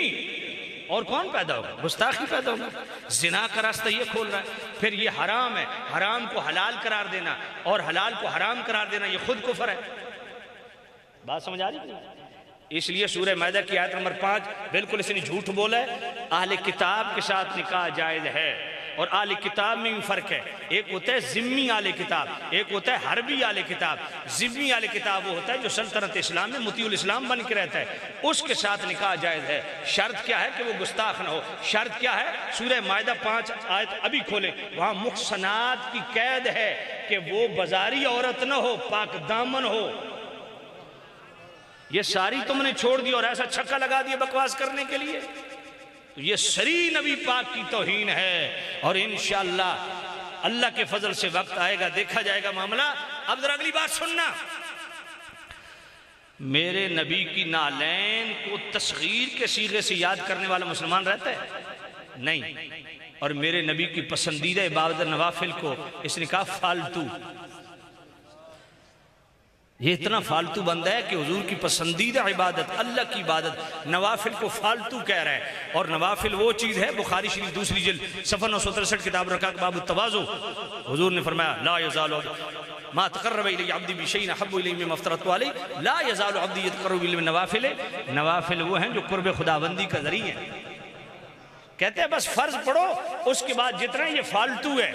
اور کون پیدا ہوگا؟ گستاخی پیدا ہوگا. زنا کا راستہ یہ کھول رہا ہے. پھر یہ حرام ہے، حرام کو حلال قرار دینا اور حلال کو حرام قرار دینا یہ خود کفر ہے. بات سمجھ آ رہی ہے؟ اس لیے سورہ مائدہ کی آیت نمبر 5 بالکل اس نے جھوٹ بولا ہے. اہل کتاب کے ساتھ نکاح جائز ہے. اور اہل کتاب میں بھی فرق ہے. ایک ہوتا ہے ذمی اہل کتاب، ایک ہوتا ہے حربی اہل کتاب. ذمی اہل کتاب وہ ہوتا ہے جو سلطنت اسلام میں مطیع الاسلام بن کے رہتا ہے، اس کے ساتھ نکاح جائز ہے. شرط کیا ہے کہ وہ گستاخ نہ ہو. شرط کیا ہے؟ سورہ مائدہ 5 آیت ابھی کھولے، وہاں محصنات کی قید ہے کہ وہ بازاری عورت نہ ہو، پاک دامن ہو. یہ ساری تم نے چھوڑ دی اور ایسا چھکا لگا دیا بکواس کرنے کے لیے. یہ سری نبی پاک کی توہین ہے، اور انشاءاللہ اللہ کے فضل سے وقت آئے گا، دیکھا جائے گا معاملہ. اب ذرا اگلی بات سننا. میرے نبی کی نالین کو تصغیر کے صیغے سے یاد کرنے والا مسلمان رہتا ہے؟ نہیں. اور میرے نبی کی پسندیدہ عبادت نوافل کو اس نے کہا فالتو. یہ اتنا فالتو بندہ ہے کہ حضور کی پسندیدہ عبادت، اللہ کی عبادت، نوافل کو فالتو کہہ رہا ہے. اور نوافل وہ چیز ہے، بخاری شریف دوسری جلد صفحہ 963 کتاب رکعت باب التواضع، حضور نے فرمایا لا یزال ما تقرب الی عبدی بشیء احب الی مما افترضت علیہ لا یزال عبدی یتقرب الی بالنوافل. نوافل وہ ہیں جو قرب خداوندی کا ذریعہ ہیں. کہتے ہیں بس فرض پڑھو، اس کے بعد جتنا یہ فالتو ہے،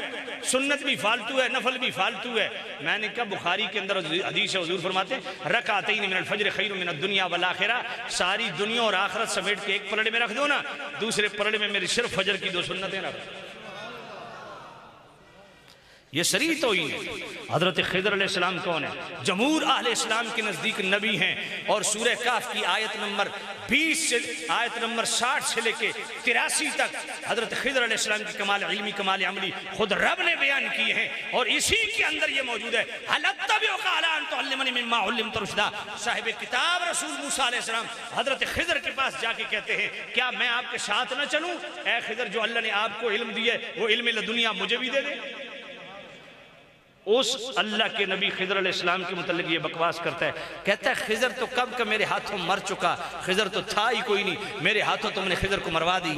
سنت بھی فالتو ہے، نفل بھی فالتو ہے. میں نے کہا بخاری کے اندر حدیث ہے، حضور فرماتے ہیں رکعتین من الفجر خیر من الدنیا والآخرہ. ساری دنیا اور آخرت سمیٹ کے ایک پلڑے میں رکھ دو نا، دوسرے پلڑے میں میری صرف فجر کی 2 سنتیں رکھ. یہ سری توہین ہے. حضرت خضر علیہ السلام کون ہے؟ جمہور اہل اسلام کے نزدیک نبی ہیں. اور سورہ کہف کی آیت نمبر 20 سے آیت نمبر 60 سے لے کے 83 تک حضرت خضر علیہ السلام کی کمال علمی کمال عملی خود رب نے بیان کی ہیں، اور اسی کے اندر یہ موجود ہے هل اتبعک علی ان تعلمنی مما علمت رشدا. صاحب کتاب رسول موسیٰ علیہ السلام حضرت خضر کے پاس جا کے کہتے ہیں کیا میں آپ کے ساتھ نہ چلوں؟ اے خضر، جو اللہ نے آپ کو علم دیا ہے وہ علم لدنیا مجھے بھی دے دے. اس اللہ کے نبی خضر علیہ السلام کے متعلق یہ بکواس کرتا ہے، کہتا ہے خضر تو کب کا میرے ہاتھوں مر چکا، خضر تو تھا ہی کوئی نہیں، میرے ہاتھوں تم نے خضر کو مروا دی.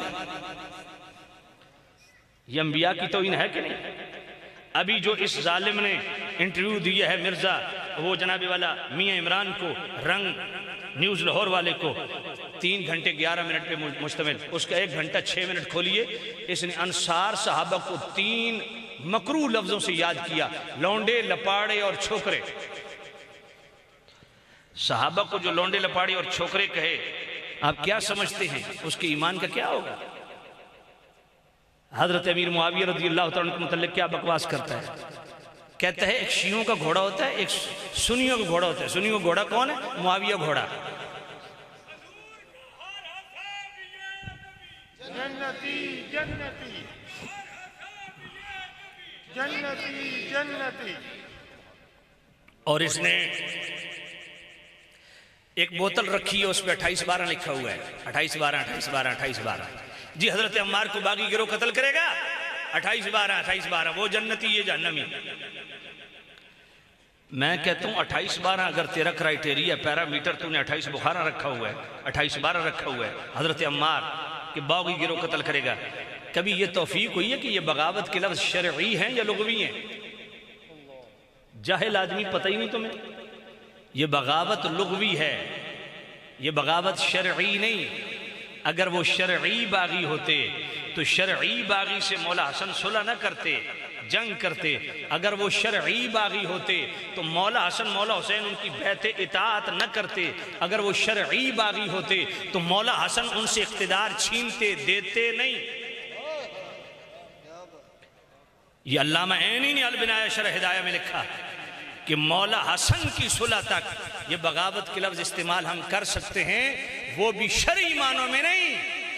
یہ انبیاء کی توہین ہے کہ نہیں؟ ابھی جو اس ظالم نے انٹرویو دیا ہے مرزا، وہ جناب والا میاں عمران کو، رنگ نیوز لاہور والے کو، 3 گھنٹے 11 منٹ پہ مشتمل، اس کا 1 گھنٹہ 6 منٹ کھولیے. اس نے انصار صحابہ کو 3 مکروہ لفظوں سے یاد کیا، لونڈے، لپاڑے اور چھوکرے. صحابہ کو جو لونڈے، لپاڑے اور چھوکرے کہے، آپ کیا سمجھتے ہیں اس کے ایمان کا کیا ہوگا؟ حضرت امیر معاویہ رضی اللہ تعالیٰ کے متعلق کیا بکواس کرتا ہے؟ کہتا ہے ایک شیعوں کا گھوڑا ہوتا ہے، ایک سنیوں کا گھوڑا ہوتا ہے. سنیوں کا گھوڑا کون ہے؟ معاویہ گھوڑا. جنتی جنتی جنتی جنتی. اور اس نے ایک بوتل رکھی ہے، اس پہ 28/12 لکھا ہوا ہے، 28/12 28/12 28/12. جی حضرت عمار کو باغی گروہ قتل کرے گا، 28/12 28/12. وہ جنتی، یہ جہنمی. میں کہتا ہوں 28/12 اگر تیرا کرائیٹیریا پیرامیٹر تو نے 28 بخارا رکھا ہوا ہے، 28/12 رکھا ہوا ہے حضرت عمار کہ باغی گروہ قتل کرے گا، کبھی یہ توفیق ہوئی ہے کہ یہ بغاوت کے لفظ شرعی ہیں یا لغوی ہیں؟ جاہل آدمی پتہ ہی نہیں تمہیں. یہ بغاوت لغوی ہے، یہ بغاوت شرعی نہیں. اگر وہ شرعی باغی ہوتے تو شرعی باغی سے مولا حسن صلح نہ کرتے، جنگ کرتے. اگر وہ شرعی باغی ہوتے تو مولا حسن مولا حسین ان کی بیعت اطاعت نہ کرتے. اگر وہ شرعی باغی ہوتے تو مولا حسن ان سے اقتدار چھینتے، دیتے نہیں. یہ علامہ عینی نے البنایہ شرح ہدایہ میں لکھا کہ مولا حسن کی صلح تک یہ بغاوت کے لفظ استعمال ہم کر سکتے ہیں، وہ بھی شرعی معنوں میں نہیں،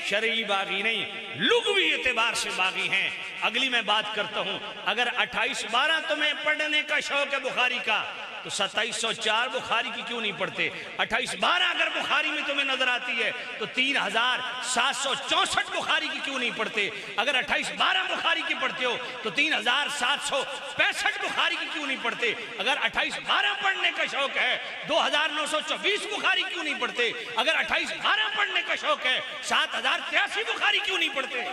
شرعی باغی نہیں، لغوی اعتبار سے باغی ہیں. اگلی میں بات کرتا ہوں، اگر 28/12 تمہیں پڑھنے کا شوق ہے بخاری کا تو 2704 بخاری کی کیوں نہیں پڑھتے؟ 28/12 اگر بخاری میں تمہیں نظر آتی ہے تو 3764 بخاری کی کیوں نہیں پڑھتے؟ اگر 28/12 بخاری کی پڑھتے ہو تو 3765 بخاری کی کیوں نہیں پڑھتے؟ اگر 28/12 پڑھنے کا شوق ہے 2924 بخاری کیوں نہیں پڑھتے؟ اگر 28/12 پڑھنے کا شوق ہے 7083 بخاری کیوں نہیں پڑھتے؟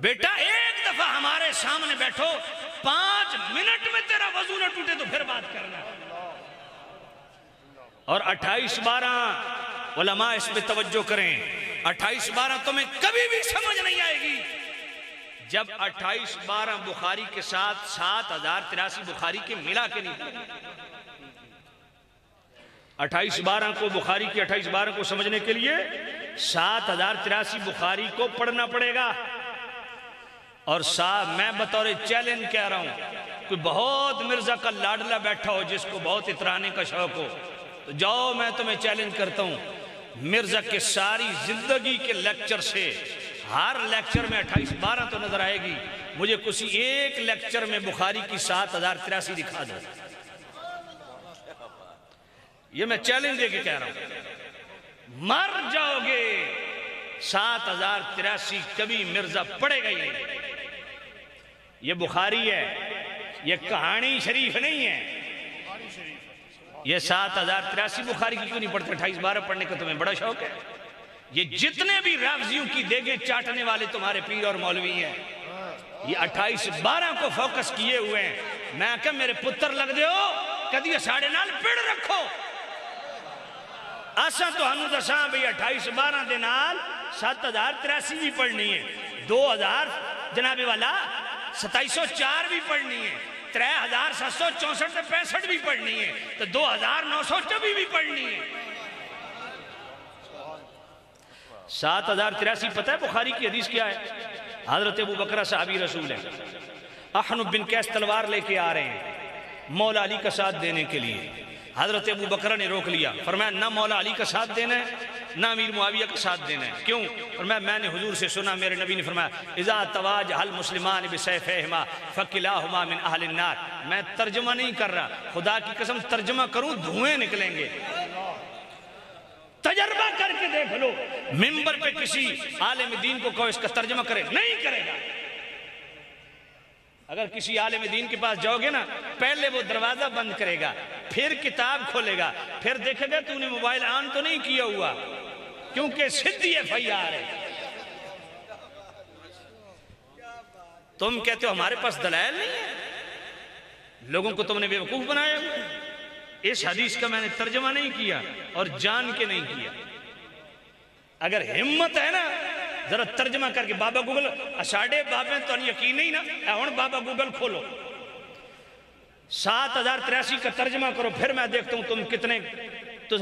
بیٹا ایک دفعہ ہمارے سامنے بیٹھو، 5 منٹ میں تیرا وضو نہ ٹوٹے تو پھر بات کرنا. اور 28/12 علماء اس پہ توجہ کریں، 28-12 تمہیں کبھی بھی سمجھ نہیں آئے گی جب 28-12 بخاری کے ساتھ 7083 بخاری کے ملا کے نہیں پڑھیں۔ 28-12 کو بخاری کی 28-12 کو سمجھنے کے لیے 7083 بخاری کو پڑھنا پڑے گا۔ اور میں بطور چیلنج کہہ رہا ہوں، کوئی بہت مرزا کا لاڈلا بیٹھا ہو جس کو بہت اترانے کا شوق ہو تو جاؤ، میں تمہیں چیلنج کرتا ہوں، مرزا کے ساری زندگی کے لیکچر سے ہر لیکچر میں 28-12 تو نظر آئے گی، مجھے کسی ایک لیکچر میں بخاری کی 7083 دکھا دو۔ یہ میں چیلنج دے کے کہہ رہا ہوں، مر جاؤ گے 7083 کبھی مرزا پڑھے گا ہی نہیں۔ یہ بخاری ہے، یہ کہانی شریف نہیں ہے۔ یہ 7083 بخاری کی کیوں نہیں پڑھتے؟ 28-12 پڑھنے کا تمہیں بڑا شوق ہے۔ یہ جتنے بھی رافضیوں کی دیگیں چاٹنے والے تمہارے پیر اور مولوی ہیں، یہ 28-12 کو فوکس کیے ہوئے ہیں۔ میں کہ میرے پتر لگ دے ہو کدی ساڑے نال پیڑ رکھو، آسا تو ہنو دساں بھئی 28-12 دے نال 7083 بھی پڑھنی ہے، 2000 جناب والا 2704 بھی پڑھنی ہے، 3764 بھی پڑھنی ہے، تو 2924 بھی پڑھنی ہے۔ 7083 پتہ ہے بخاری کی حدیث کیا ہے؟ حضرت ابو بکر صحابی رسول ہے، احنف بن قیس تلوار لے کے آ رہے ہیں مولا علی کا ساتھ دینے کے لیے۔ حضرت ابو بکر نے روک لیا، فرمایا نہ مولا علی کا ساتھ دینا ہے نہ امیر معاویہ کا ساتھ دینا ہے۔ کیوں؟ فرمایا میں نے حضور سے سنا، میرے نبی نے فرمایا اذا تواجہ المسلمان بسیفہما فکلاہما من اہل النار۔ میں ترجمہ نہیں کر رہا، خدا کی قسم ترجمہ کروں دھوئیں نکلیں گے۔ تجربہ کر کے دیکھ لو، منبر پہ کسی عالم دین کو کہو اس کا ترجمہ کرے، نہیں کرے گا۔ اگر کسی عالم دین کے پاس جاؤ گے نا، پہلے وہ دروازہ بند کرے گا، پھر کتاب کھولے گا، پھر دیکھے گا تو نے موبائل آن تو نہیں کیا ہوا، کیونکہ سدھی FIR ہے۔ تم کہتے ہو ہمارے پاس دلائل نہیں ہے، لوگوں کو تم نے بیوقوف بنایا ہوا ہے۔ اس حدیث کا میں نے ترجمہ نہیں کیا اور جان کے نہیں کیا۔ اگر ہمت ہے نا ذرا ترجمہ کر کے بابا گوگل ساڑھے بابیں تو یقین نہیں نا، اہون بابا گوگل کھولو 7083 کا ترجمہ کرو، پھر میں دیکھتا ہوں تم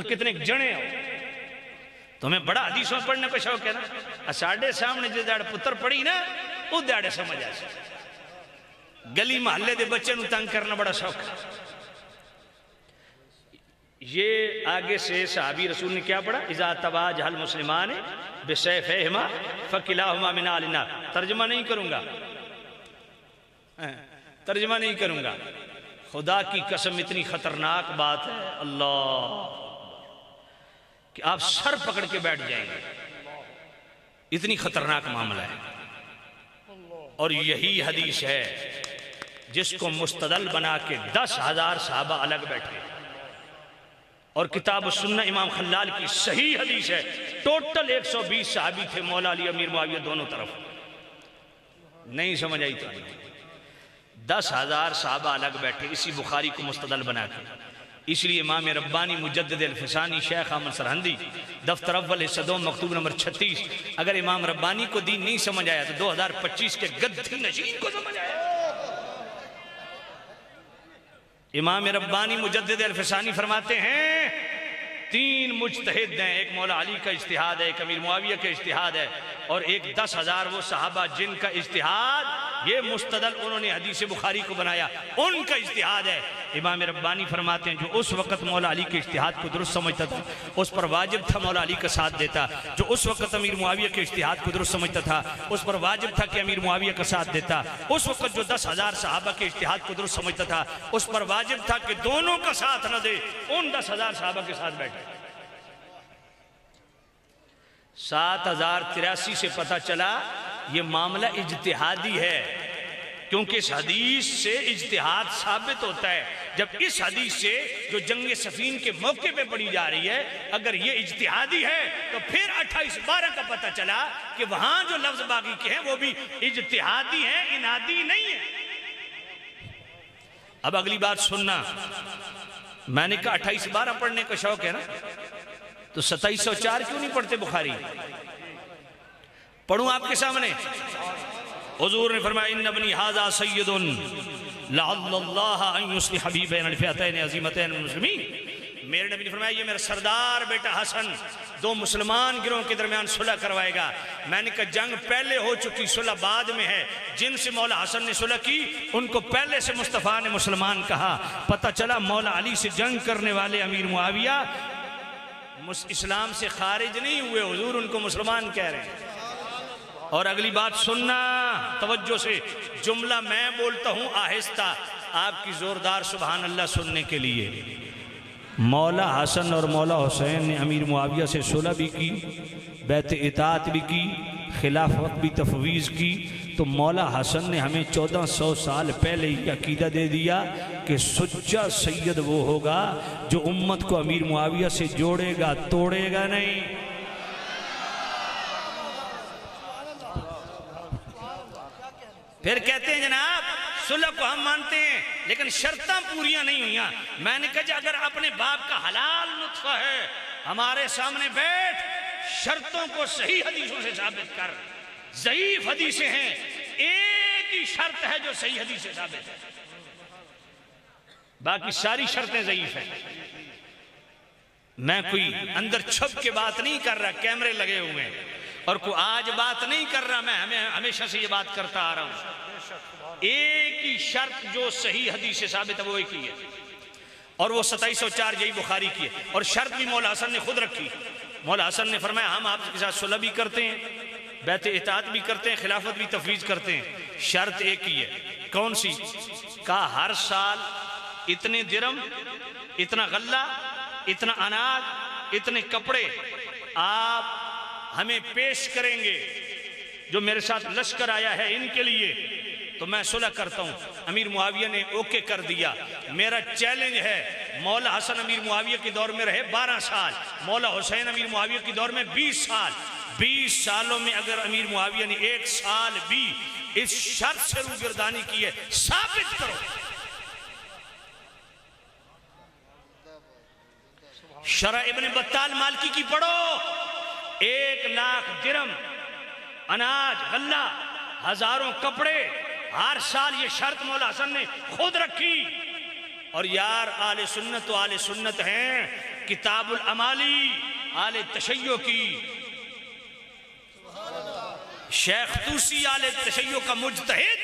کتنے جنے ہو۔ تمہیں بڑا حدیثوں پڑھنے کا شوق ہے نا، ساڑھے سامنے جس دیڑ پتر پڑھی نا اس دیڑے سمجھ آ سکتا۔ گلی محلے دے بچے نو تنگ کرنا بڑا شوق ہے۔ یہ آگے سے صحابی رسول نے کیا پڑھا؟ اذا تواجہ المسلمان بسیفہما فکلاہما من اہل النار۔ ترجمہ نہیں کروں گا، ترجمہ نہیں کروں گا۔ خدا کی قسم اتنی خطرناک بات ہے اللہ کہ آپ سر پکڑ کے بیٹھ جائیں گے، اتنی خطرناک معاملہ ہے۔ اور یہی حدیث ہے جس کو مستدل بنا کے 10,000 صحابہ الگ بیٹھے، اور کتاب السنہ امام خلال کی صحیح حدیث ہے، ٹوٹل 120 صحابی تھے، مولا علی امیر معاویہ دونوں طرف۔ نہیں سمجھ آئی تو 10,000 صحابہ الگ بیٹھے اسی بخاری کو مستدل بنا کے۔ اس لیے امام ربانی مجدد الفسانی شیخ احمد سرہندی دفتر اول حصہ 2 مکتوب نمبر 36، اگر امام ربانی کو دین نہیں سمجھ آیا تو 2025 کے گدھی نشین کو سمجھ آیا۔ امام ربانی مجدد الفسانی فرماتے ہیں 3 مجتہد ہیں، ایک مولا علی کا اجتہاد ہے، ایک امیر معاویہ کا اجتہاد ہے، اور ایک 10,000 وہ صحابہ جن کا اجتہاد یہ مستدل انہوں نے حدیث بخاری کو بنایا، ان کا اجتہاد ہے۔ امام ربانی فرماتے ہیں جو اس وقت مولا علی کے اجتہاد کو درست سمجھتا تھا اس پر واجب تھا مولا علی کا ساتھ دیتا، جو اس وقت امیر معاویہ کے اجتہاد کو درست سمجھتا تھا اس پر واجب تھا کہ امیر معاویہ کا ساتھ دیتا، اس وقت جو 10,000 صحابہ کے اجتہاد کو درست سمجھتا تھا اس پر واجب تھا کہ دونوں کا ساتھ نہ دے، ان 10,000 صحابہ کے ساتھ بیٹھے۔ 7083 سے پتہ چلا یہ معاملہ اجتہادی ہے، کیونکہ اس حدیث سے اجتہاد ثابت ہوتا ہے۔ جب اس حدیث سے جو جنگ صفین کے موقع پہ پڑھی جا رہی ہے اگر یہ اجتہادی ہے تو پھر 28-12 کا پتہ چلا کہ وہاں جو لفظ باقی کے ہیں وہ بھی اجتہادی ہیں، انادی نہیں ہیں۔ اب اگلی بات سننا، میں نے کہا 28-12 پڑھنے کا شوق ہے نا، تو 2704 کیوں نہیں پڑھتے بخاری؟ پڑھوں آپ کے سامنے؟ حضور نے فرمایا ان ابنی ھذا سید لعل اللہ ان یصلح بی بین الفئتین عظیمتین من المسلمین، میرے نبی نے فرمایا یہ میرا سردار بیٹا حسن دو مسلمان گروہوں کے درمیان صلح کروائے گا۔ میں نے کہا جنگ پہلے ہو چکی، صلح بعد میں ہے۔ جن سے مولا حسن نے صلح کی ان کو پہلے سے مصطفیٰ نے مسلمان کہا۔ پتہ چلا مولا علی سے جنگ کرنے والے امیر معاویہ اسلام سے خارج نہیں ہوئے، حضور ان کو مسلمان کہہ رہے ہیں۔ اور اگلی بات سننا توجہ سے، جملہ میں بولتا ہوں آہستہ، آپ کی زوردار سبحان اللہ سننے کے لیے۔ مولا حسن اور مولا حسین نے امیر معاویہ سے صلح بھی کی، بیعت اطاعت بھی کی، خلافت بھی تفویض کی، تو مولا حسن نے ہمیں 1400 سال پہلے یہ عقیدہ دے دیا کہ سچا سید وہ ہوگا جو امت کو امیر معاویہ سے جوڑے گا، توڑے گا نہیں۔ پھر کہتے ہیں جناب صلح کو ہم مانتے ہیں لیکن شرطاں پوریاں نہیں ہوئیاں۔ میں نے کہا جی اگر اپنے باپ کا حلال نطفہ ہے ہمارے سامنے بیٹھ، شرطوں کو صحیح حدیثوں سے ثابت کر۔ ضعیف حدیثیں ہیں، ایک ہی شرط ہے جو صحیح حدیث سے ثابت ہے، باقی ساری شرطیں ضعیف ہیں۔ میں کوئی اندر چھپ کے بات نہیں کر رہا، کیمرے لگے ہوئے ہیں، اور کوئی آج بات نہیں کر رہا، میں ہمیشہ سے یہ بات کرتا آ رہا ہوں۔ ایک ہی شرط جو صحیح حدیث سے ثابت ہے وہ ایک ہی ہے، اور وہ 2704 یہی بخاری کی ہے۔ اور شرط بھی مولا حسن نے خود رکھی۔ مولا حسن نے فرمایا ہم آپ کے ساتھ صلح بھی کرتے ہیں، بیعت اطاعت بھی کرتے ہیں، خلافت بھی تفویض کرتے ہیں، شرط ایک ہی ہے۔ کون سی؟ کہا ہر سال اتنے درم، اتنا غلہ، اتنا اناج، اتنے کپڑے آپ ہمیں پیش کریں گے، جو میرے ساتھ لشکر آیا ہے ان کے لیے تو میں صلح کرتا ہوں۔ امیر معاویہ نے اوکے کر دیا۔ میرا چیلنج ہے، مولا حسن امیر معاویہ کے دور میں رہے 12 سال، مولا حسین امیر معاویہ کے دور میں 20 سال، 20 سالوں میں اگر امیر معاویہ نے ایک سال بھی اس شرط سے روگردانی کی ہے، ثابت کرو۔ شرح ابن بطال مالکی کی پڑھو، 1,00,000 درم اناج غلہ، ہزاروں کپڑے، ہر سال یہ شرط مولا حسن نے خود رکھی۔ اور یار آل سنت و آل سنت ہیں، کتاب الامالی آل تشیع کی، شیخ توسی آل تشیع کا مجتہد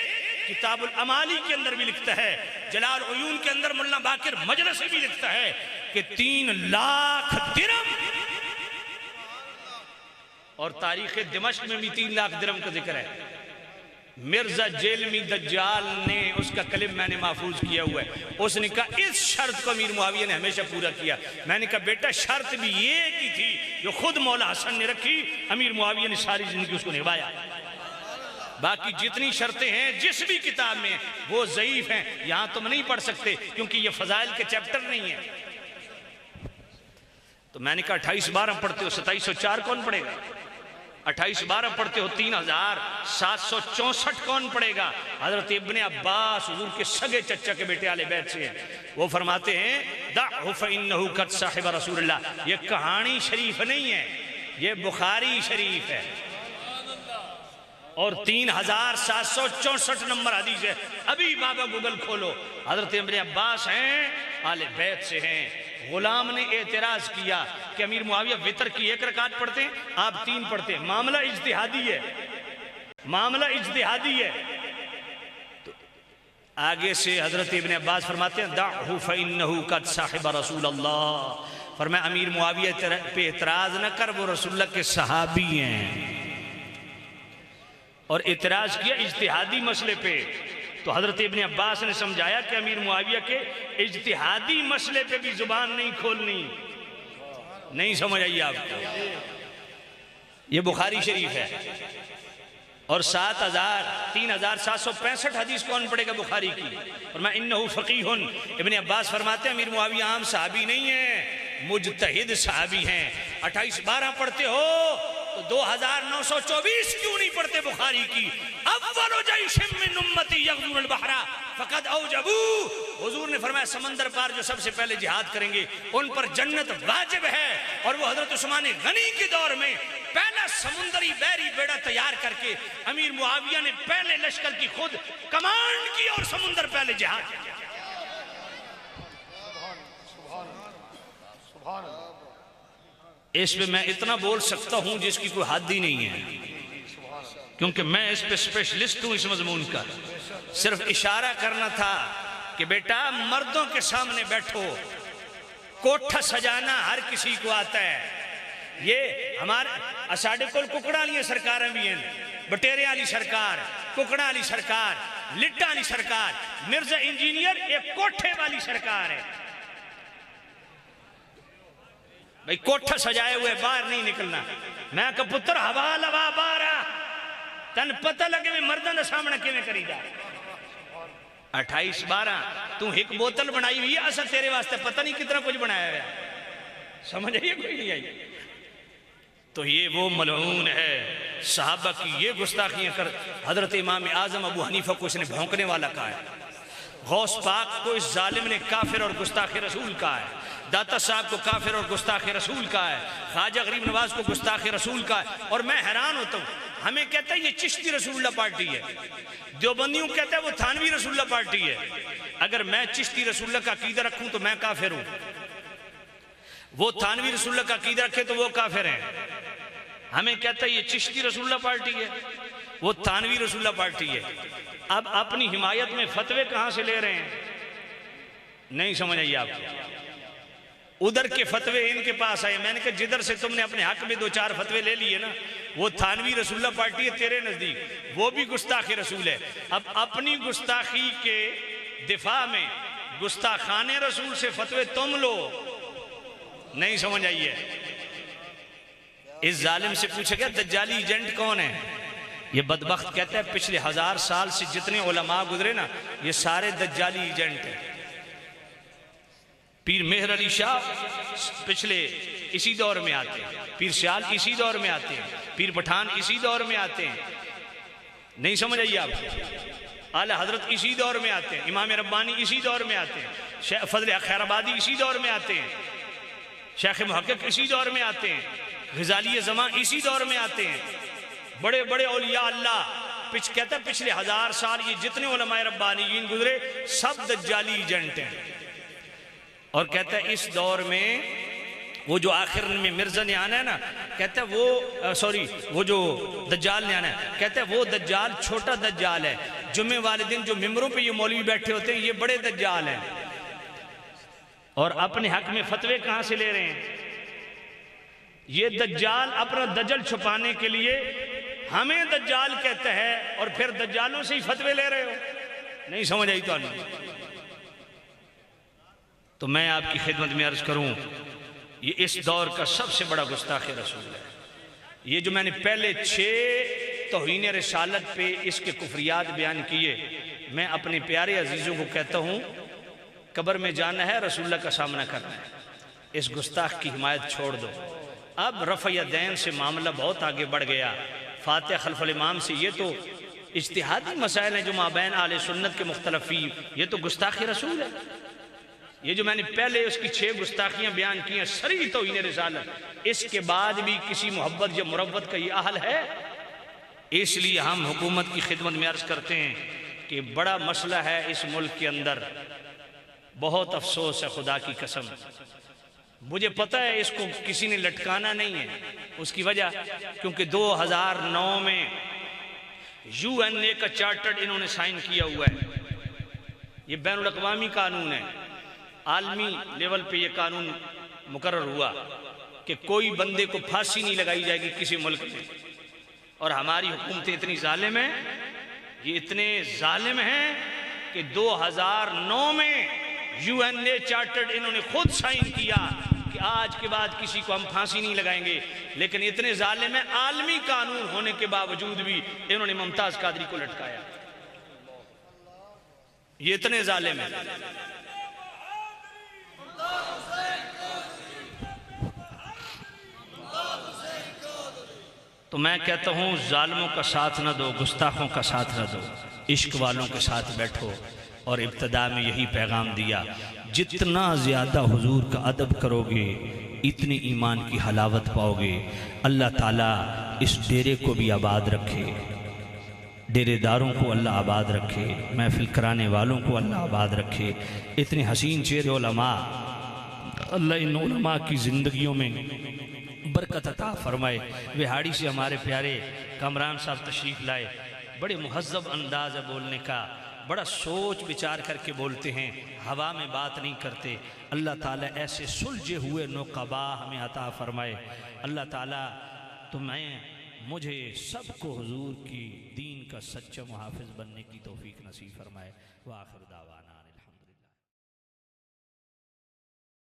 کتاب الامالی کے اندر بھی لکھتا ہے، جلال عیون کے اندر مولانا باقر مجلسی بھی لکھتا ہے کہ 3,00,000 درم، اور تاریخ دمشق میں بھی 3,00,000 درم کا ذکر ہے۔ مرزا جیلمی دجال نے اس کا کلم میں نے محفوظ کیا ہوا ہے، اس نے کہا اس شرط کو امیر معاویہ نے ہمیشہ پورا کیا۔ میں نے کہا بیٹا شرط بھی ایک ہی تھی جو خود مولا حسن نے رکھی، امیر معاویہ نے ساری زندگی اس کو نبھایا۔ باقی جتنی شرطیں ہیں جس بھی کتاب میں وہ ضعیف ہیں، یہاں تم نہیں پڑھ سکتے کیونکہ یہ فضائل کے چیپٹر نہیں ہیں۔ تو میں نے کہا 28/12 پڑھتے ہو، 2704 کون پڑھے گا؟ 28/12 پڑھتے ہو، 3764 کون پڑھے گا؟ حضرت ابن عباس حضور کے سگے چچا کے بیٹے آل بیت سے ہیں، وہ فرماتے ہیں دعہ فإنہ قد صاحب رسول اللہ۔ یہ کہانی شریف نہیں ہے، یہ بخاری شریف ہے، اور 3764 نمبر حدیث ہے۔ ابھی بابا گوگل کھولو، حضرت ابن عباس ہیں، آل بیت سے ہیں۔ غلام نے اعتراض کیا کہ امیر معاویہ وتر کی 1 رکعت پڑھتے ہیں، آپ 3 پڑھتے ہیں، معاملہ اجتہادی ہے، معاملہ اجتہادی ہے۔ تو آگے سے حضرت ابن عباس فرماتے ہیں دعہ فإنہ قد صاحب رسول اللہ، فرمایا امیر معاویہ پہ اعتراض نہ کر، وہ رسول اللہ کے صحابی ہیں، اور اعتراض کیا اجتہادی مسئلے پہ۔ تو حضرت ابن عباس نے سمجھایا کہ امیر معاویہ کے اجتہادی مسئلے پہ بھی زبان نہیں کھولنی۔ نہیں سمجھ آئی آپ کو؟ یہ بخاری شریف ہے، اور 3765 حدیث کون پڑھے گا بخاری کی؟ فرمایا انہو فقیہ۔ ابن عباس فرماتے ہیں امیر معاویہ عام صحابی نہیں ہیں، مجتہد صحابی ہیں۔ 28/12 پڑھتے ہو، تو 2924 کیوں نہیں پڑھتے بخاری کی؟ اول جیش من امتی یغزون البحر فقد اوجبوا، حضور نے فرمایا سمندر پار جو سب سے پہلے جہاد کریں گے ان پر جنت واجب ہے. اور وہ حضرت عثمان غنی کے دور میں پہلا سمندری بحری بیڑا تیار کر کے امیر معاویہ نے پہلے لشکر کی خود کمانڈ کی اور سمندر پہلے جہاد کیا. اس پہ میں اتنا بول سکتا ہوں جس کی کوئی حد ہی نہیں ہے، کیونکہ میں اس پہ اسپیشلسٹ ہوں اس مضمون کا. صرف اشارہ کرنا تھا کہ بیٹا مردوں کے سامنے بیٹھو، کوٹھا سجانا ہر کسی کو آتا ہے. یہ ہمارے ساڑھے کول ککڑا والی سرکار بھی ہیں، بٹیرے والی سرکار، ککڑا والی سرکار، لٹا والی سرکار، مرزا انجینئر ایک کوٹھے والی سرکار ہے. بھئی کوٹھا سجائے ہوئے باہر نہیں نکلنا. میں کہا پتر ہوا لوا بارا تن پتہ لگے میں مردوں نے سامنے کیویں کری جا. 28-12 تو ایک بوتل بنائی ہوئی ہے، اصل تیرے واسطے پتہ نہیں کتنا کچھ بنایا ہے. سمجھ آئیے کوئی نہیں آئی؟ تو یہ وہ ملعون ہے، صحابہ کی یہ گستاخیاں کر. حضرت امام اعظم ابو حنیفہ کو اس نے بھونکنے والا کہا ہے، غوث پاک کو اس ظالم نے کافر اور گستاخ رسول کہا ہے، داتا صاحب کو کافر اور گستاخ رسول کہا ہے، خواجہ غریب نواز کو گستاخ رسول کہا ہے. اور میں حیران ہوتا ہوں، ہمیں کہتا ہے یہ چشتی رسول اللہ پارٹی ہے، دیوبندیوں کہتا ہے وہ تھانوی رسول اللہ پارٹی ہے. اگر میں چشتی رسول اللہ کا عقیدہ رکھوں تو میں کافر ہوں، وہ تھانوی رسول اللہ کا عقیدہ رکھے تو وہ کافر ہیں. ہمیں کہتا ہے یہ چشتی رسول اللہ پارٹی ہے، وہ تھانوی رسول اللہ پارٹی ہے. اب اپنی حمایت میں فتوے کہاں سے لے رہے ہیں؟ نہیں سمجھ آئیے آپ کو. ادھر کے فتوے ان کے پاس آئے. میں نے کہا جدھر سے تم نے اپنے حق میں 2-4 فتوے لے لیے نا، وہ تھانوی رسول اللہ پارٹی ہے تیرے نزدیک، وہ بھی گستاخ رسول ہے. اب اپنی گستاخی کے دفاع میں گستاخان رسول سے فتوے تم لو. نہیں سمجھ آئیے. اس ظالم سے پوچھا گیا دجالی ایجنٹ کون ہے؟ یہ بدبخت کہتا ہے پچھلے 1000 سال سے جتنے علماء گزرے نا یہ سارے دجالی ایجنٹ ہیں. پیر مہر علی شاہ پچھلے اسی دور میں آتے ہیں، پیر سیال اسی دور میں آتے ہیں، پیر پٹھان اسی دور میں آتے ہیں. نہیں سمجھ آئیے آپ؟ اعلیٰ حضرت اسی دور میں آتے ہیں، امام ربانی اسی دور میں آتے ہیں، شیخ فضل خیر آبادی اسی دور میں آتے ہیں، شیخ محقق اسی دور میں آتے ہیں، غزالی زمان اسی دور میں آتے ہیں. بڑے بڑے اولیاء اللہ کہتا ہے پچھلے 1000 سال یہ جتنے علماء ربانیین گزرے سب دجالی ایجنٹ ہیں. اور کہتا ہے اس دور میں وہ جو آخر میں مرزا نے آنا ہے نا، کہتا ہے وہ جو دجال نے آنا ہے، کہتا ہے وہ دجال چھوٹا دجال ہے. جمعے والے دن جو ممبروں پہ یہ مولوی بیٹھے ہوتے ہیں یہ بڑے دجال ہیں. اور اپنے حق میں فتوے کہاں سے لے رہے ہیں؟ یہ دجال اپنا دجل چھپانے کے لیے ہمیں دجال کہتا ہے اور پھر دجالوں سے ہی فتوے لے رہے ہو. نہیں سمجھ آئی تو نہیں. تو میں آپ کی خدمت میں عرض کروں یہ اس دور کا سب سے بڑا گستاخ رسول ہے. یہ جو میں نے پہلے 6 توہین رسالت پہ اس کے کفریات بیان کیے، میں اپنے پیارے عزیزوں کو کہتا ہوں قبر میں جانا ہے، رسول اللہ کا سامنا کرنا ہے. اس گستاخ کی حمایت چھوڑ دو. اب رفع دین سے معاملہ بہت آگے بڑھ گیا. فاتح خلف الامام سے یہ تو اجتہادی مسائل ہیں جو مابین اہل سنت کے مختلفی، یہ تو گستاخ رسول ہے. یہ جو میں نے پہلے اس کی 6 گستاخیاں بیان کی ہیں صریح توہین رسالت، اس کے بعد بھی کسی محبت یا مروت کا یہ اہل ہے؟ اس لیے ہم حکومت کی خدمت میں عرض کرتے ہیں کہ بڑا مسئلہ ہے اس ملک کے اندر. بہت افسوس ہے خدا کی قسم. مجھے پتہ ہے اس کو کسی نے لٹکانا نہیں ہے. اس کی وجہ کیونکہ 2009 میں UN کا چارٹرڈ انہوں نے سائن کیا ہوا ہے. یہ بین الاقوامی قانون ہے، عالمی لیول پہ یہ قانون مقرر ہوا کہ کوئی بندے کو پھانسی نہیں لگائی جائے گی کسی ملک میں. اور ہماری حکومتیں اتنی ظالم ہیں، یہ اتنے ظالم ہیں کہ 2009 میں UN چارٹرڈ انہوں نے خود سائن کیا کہ آج کے بعد کسی کو ہم پھانسی نہیں لگائیں گے. لیکن اتنے ظالم ہیں عالمی قانون ہونے کے باوجود بھی انہوں نے ممتاز قادری کو لٹکایا. یہ اتنے ظالم ہیں. تو میں کہتا ہوں ظالموں کا ساتھ نہ دو، گستاخوں کا ساتھ نہ دو، عشق والوں کے ساتھ بیٹھو۔ اور ابتدا میں یہی پیغام دیا، جتنا زیادہ حضور کا ادب کرو گے اتنی ایمان کی حلاوت پاؤ گے۔ اللہ تعالیٰ اس ڈیرے کو بھی آباد رکھے، ڈیرے داروں کو اللہ آباد رکھے، محفل کرانے والوں کو اللہ آباد رکھے۔ اتنے حسین چہرے علماء، اللہ ان علماء کی زندگیوں میں برکت عطا فرمائے۔ وہاڑی سے ہمارے پیارے کامران صاحب تشریف لائے، بڑے مہذب انداز ہے بولنے کا، بڑا سوچ بچار کر کے بولتے ہیں، ہوا میں بات نہیں کرتے۔ اللہ تعالیٰ ایسے سلجھے ہوئے نقبا ہمیں عطا فرمائے۔ اللہ تعالیٰ مجھے سب کو حضور کی دین کا سچا محافظ بننے کی توفیق نصیب فرمائے۔ وآخر دعوانا